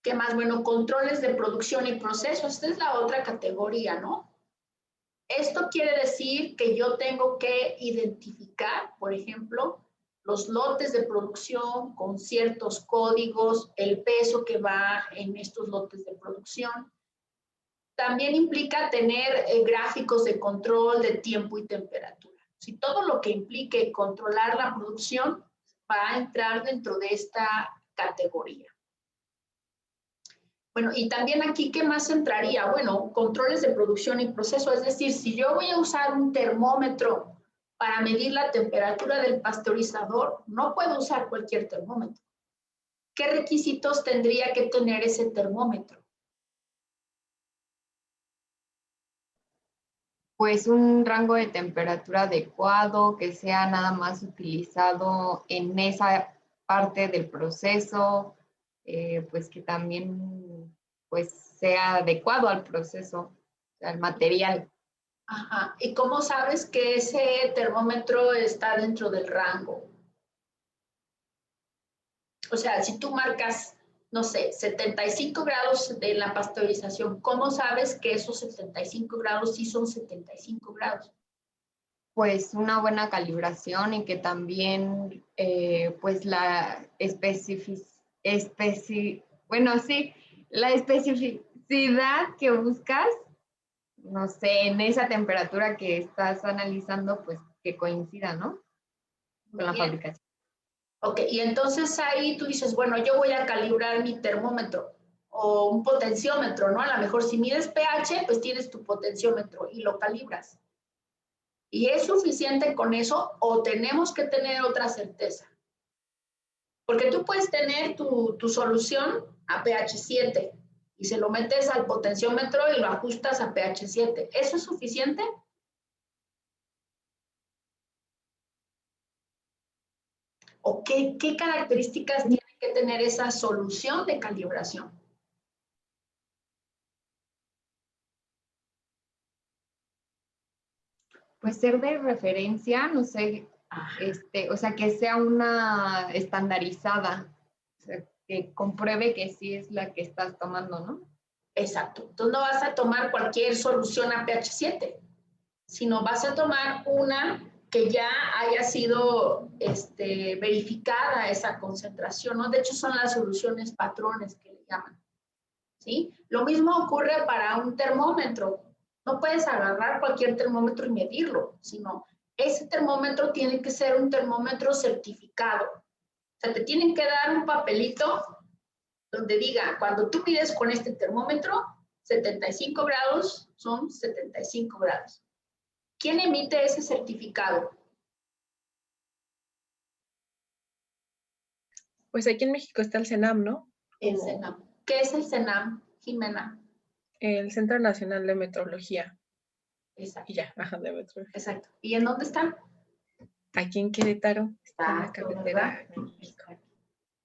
¿Qué más? Bueno, controles de producción y proceso. Esta es la otra categoría, ¿no? Esto quiere decir que yo tengo que identificar, por ejemplo, los lotes de producción con ciertos códigos, el peso que va en estos lotes de producción. También implica tener gráficos de control de tiempo y temperatura. Si todo lo que implique controlar la producción va a entrar dentro de esta categoría. Bueno, y también aquí, ¿qué más entraría? Bueno, controles de producción y proceso. Es decir, si yo voy a usar un termómetro para medir la temperatura del pasteurizador, no puedo usar cualquier termómetro. ¿Qué requisitos tendría que tener ese termómetro? Pues un rango de temperatura adecuado, que sea nada más utilizado en esa parte del proceso, pues que también pues sea adecuado al proceso, al material. Ajá. ¿Y cómo sabes que ese termómetro está dentro del rango? O sea, si tú marcas, no sé, 75 grados de la pasteurización, ¿cómo sabes que esos 75 grados sí son 75 grados? Pues una buena calibración y que también pues la la especificidad que buscas, no sé, en esa temperatura que estás analizando, pues que coincida, ¿no? Con la Bien. fabricación. Ok, y entonces ahí tú dices, bueno, yo voy a calibrar mi termómetro o un potenciómetro, ¿no? A lo mejor si mides pH, pues tienes tu potenciómetro y lo calibras. ¿Y es suficiente con eso o tenemos que tener otra certeza? Porque tú puedes tener tu solución a pH 7 y se lo metes al potenciómetro y lo ajustas a pH 7. ¿Eso es suficiente? ¿O qué características tiene que tener esa solución de calibración? Pues ser de referencia, no sé, o sea, que sea una estandarizada, o sea, que compruebe que sí es la que estás tomando, ¿no? Exacto. Entonces no vas a tomar cualquier solución a pH 7, sino vas a tomar una que ya haya sido verificada esa concentración, ¿no? De hecho, son las soluciones patrones que le llaman, ¿sí? Lo mismo ocurre para un termómetro. No puedes agarrar cualquier termómetro y medirlo, sino ese termómetro tiene que ser un termómetro certificado. O sea, te tienen que dar un papelito donde diga, cuando tú mides con este termómetro, 75 grados son 75 grados. ¿Quién emite ese certificado? Pues aquí en México está el CENAM, ¿no? El CENAM. ¿Qué es el CENAM, Jimena? El Centro Nacional de Metrología. Exacto. Y ya, ajá, de metrología. Exacto. ¿Y en dónde está? Aquí en Querétaro, está en la Exacto, carretera ¿verdad? de México.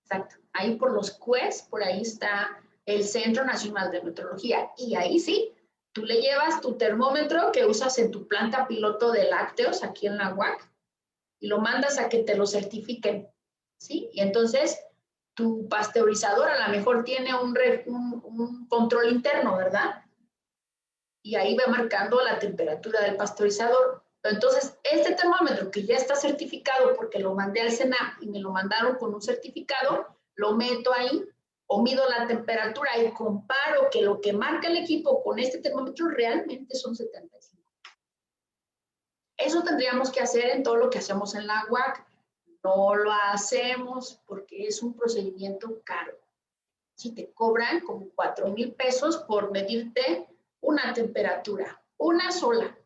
Exacto. Ahí por los CUES, por ahí está el Centro Nacional de Metrología. Y ahí sí, tú le llevas tu termómetro que usas en tu planta piloto de lácteos aquí en la UAC y lo mandas a que te lo certifiquen, ¿sí? Y entonces tu pasteurizador a lo mejor tiene un control interno, ¿verdad? Y ahí va marcando la temperatura del pasteurizador. Entonces, este termómetro que ya está certificado porque lo mandé al CENAP y me lo mandaron con un certificado, lo meto ahí o mido la temperatura y comparo que lo que marca el equipo con este termómetro realmente son 75. Eso tendríamos que hacer en todo lo que hacemos en la UAC. No lo hacemos porque es un procedimiento caro. Si te cobran como 4,000 pesos por medirte una temperatura, una sola.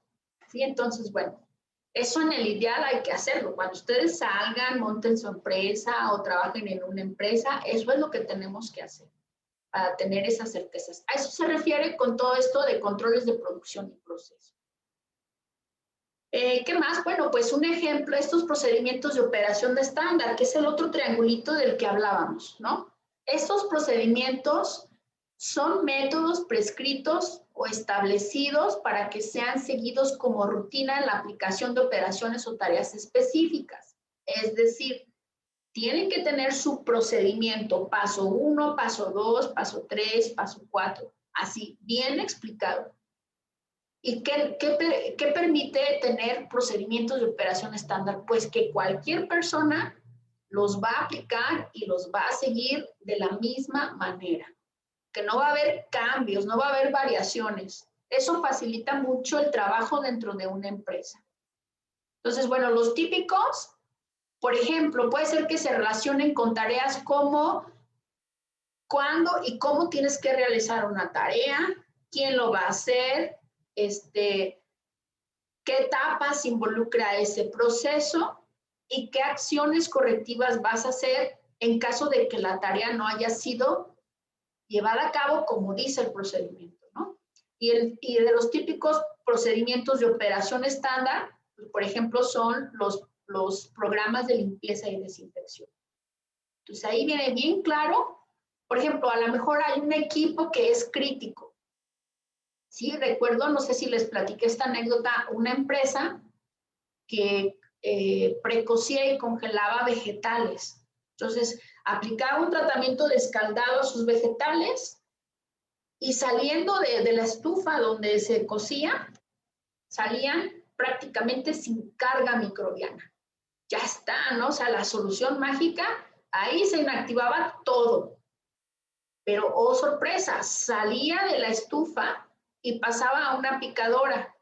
¿Sí? Entonces, bueno, eso en el ideal hay que hacerlo. Cuando ustedes salgan, monten su empresa o trabajen en una empresa, eso es lo que tenemos que hacer para tener esas certezas. A eso se refiere con todo esto de controles de producción y proceso. ¿Qué más? Bueno, pues un ejemplo, estos procedimientos de operación de estándar, que es el otro triangulito del que hablábamos, ¿no? Estos procedimientos son métodos prescritos o establecidos para que sean seguidos como rutina en la aplicación de operaciones o tareas específicas. Es decir, tienen que tener su procedimiento, paso 1, paso 2, paso 3, paso 4, así, bien explicado. ¿Y qué permite tener procedimientos de operación estándar? Pues que cualquier persona los va a aplicar y los va a seguir de la misma manera. Que no va a haber cambios, no va a haber variaciones. Eso facilita mucho el trabajo dentro de una empresa. Entonces, bueno, los típicos, por ejemplo, puede ser que se relacionen con tareas como cuándo y cómo tienes que realizar una tarea, quién lo va a hacer, qué etapas involucra ese proceso y qué acciones correctivas vas a hacer en caso de que la tarea no haya sido llevada a cabo como dice el procedimiento, ¿no? Y de los típicos procedimientos de operación estándar, por ejemplo, son los programas de limpieza y desinfección. Entonces ahí viene bien claro, por ejemplo, a lo mejor hay un equipo que es crítico. Sí, recuerdo, no sé si les platiqué esta anécdota, una empresa que precocía y congelaba vegetales. Entonces, aplicaba un tratamiento de escaldado a sus vegetales y saliendo de la estufa donde se cocía, salían prácticamente sin carga microbiana. Ya está, ¿no? O sea, la solución mágica, ahí se inactivaba todo. Pero, oh sorpresa, salía de la estufa y pasaba a una picadora.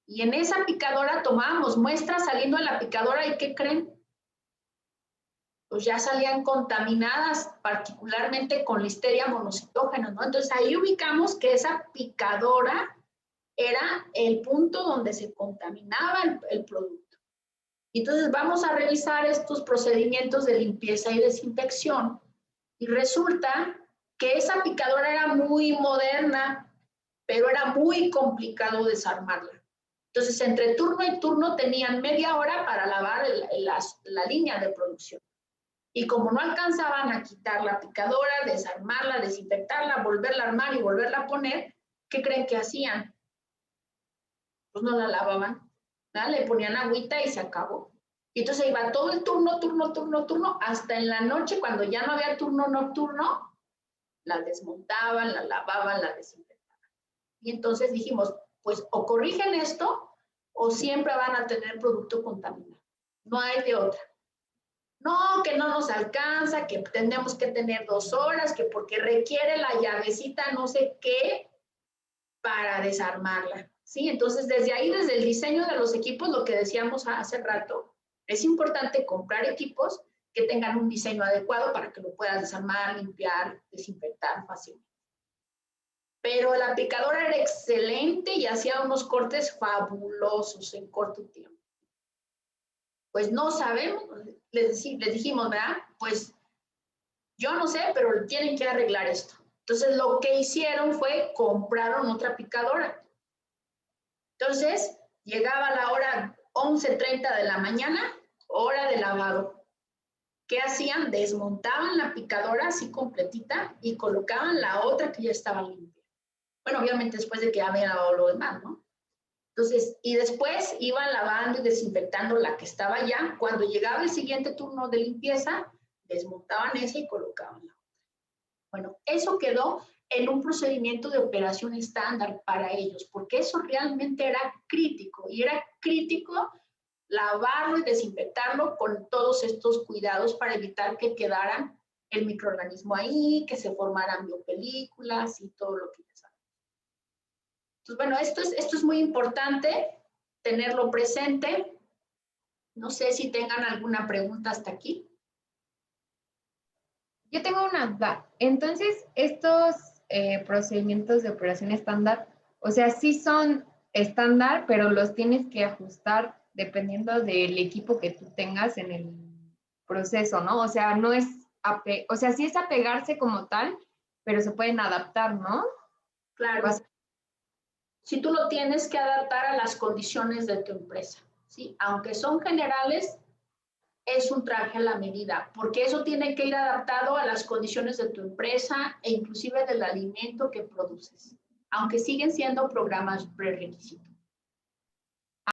Y en esa picadora tomábamos muestras saliendo de la picadora y ¿qué creen? Pues ya salían contaminadas, particularmente con Listeria monocitógena, ¿no? Entonces ahí ubicamos que esa picadora era el punto donde se contaminaba el producto. Entonces vamos a revisar estos procedimientos de limpieza y desinfección y resulta que esa picadora era muy moderna, pero era muy complicado desarmarla. Entonces, entre turno y turno tenían media hora para lavar la línea de producción. Y como no alcanzaban a quitar la picadora, desarmarla, desinfectarla, volverla a armar y volverla a poner, ¿qué creen que hacían? Pues no la lavaban, ¿verdad? Le ponían agüita y se acabó. Y entonces iba todo el turno, hasta en la noche, cuando ya no había turno nocturno, la desmontaban, la lavaban, la desinfectaban. Y entonces dijimos, pues o corrigen esto o siempre van a tener producto contaminado. No hay de otra. No, que no nos alcanza, que tenemos que tener 2 horas, que porque requiere la llavecita no sé qué para desarmarla. ¿Sí? Entonces, desde ahí, desde el diseño de los equipos, lo que decíamos hace rato, es importante comprar equipos que tengan un diseño adecuado para que lo puedas desarmar, limpiar, desinfectar fácilmente. Pero la picadora era excelente y hacía unos cortes fabulosos en corto tiempo. Pues no sabemos, les dijimos, ¿verdad? Pues yo no sé, pero tienen que arreglar esto. Entonces lo que hicieron fue compraron otra picadora. Entonces llegaba la hora 11:30 de la mañana, hora de lavado. ¿Qué hacían? Desmontaban la picadora así completita y colocaban la otra que ya estaba limpia. Bueno, obviamente después de que habían lavado lo demás, ¿no? Entonces, y después iban lavando y desinfectando la que estaba ya. Cuando llegaba el siguiente turno de limpieza, desmontaban esa y colocaban la otra. Bueno, eso quedó en un procedimiento de operación estándar para ellos, porque eso realmente era crítico, y era crítico lavarlo y desinfectarlo con todos estos cuidados para evitar que quedaran el microorganismo ahí, que se formaran biopelículas y todo lo que ya saben. Entonces, bueno, esto es muy importante tenerlo presente. No sé si tengan alguna pregunta hasta aquí. Yo tengo una duda. Entonces, estos procedimientos de operación estándar, o sea, sí son estándar, pero los tienes que ajustar dependiendo del equipo que tú tengas en el proceso, ¿no? O sea, no es, o sea, sí es apegarse como tal, pero se pueden adaptar, ¿no? Claro. Si tú lo tienes que adaptar a las condiciones de tu empresa, ¿sí? Aunque son generales, es un traje a la medida, porque eso tiene que ir adaptado a las condiciones de tu empresa e inclusive del alimento que produces, aunque siguen siendo programas prerequisitos.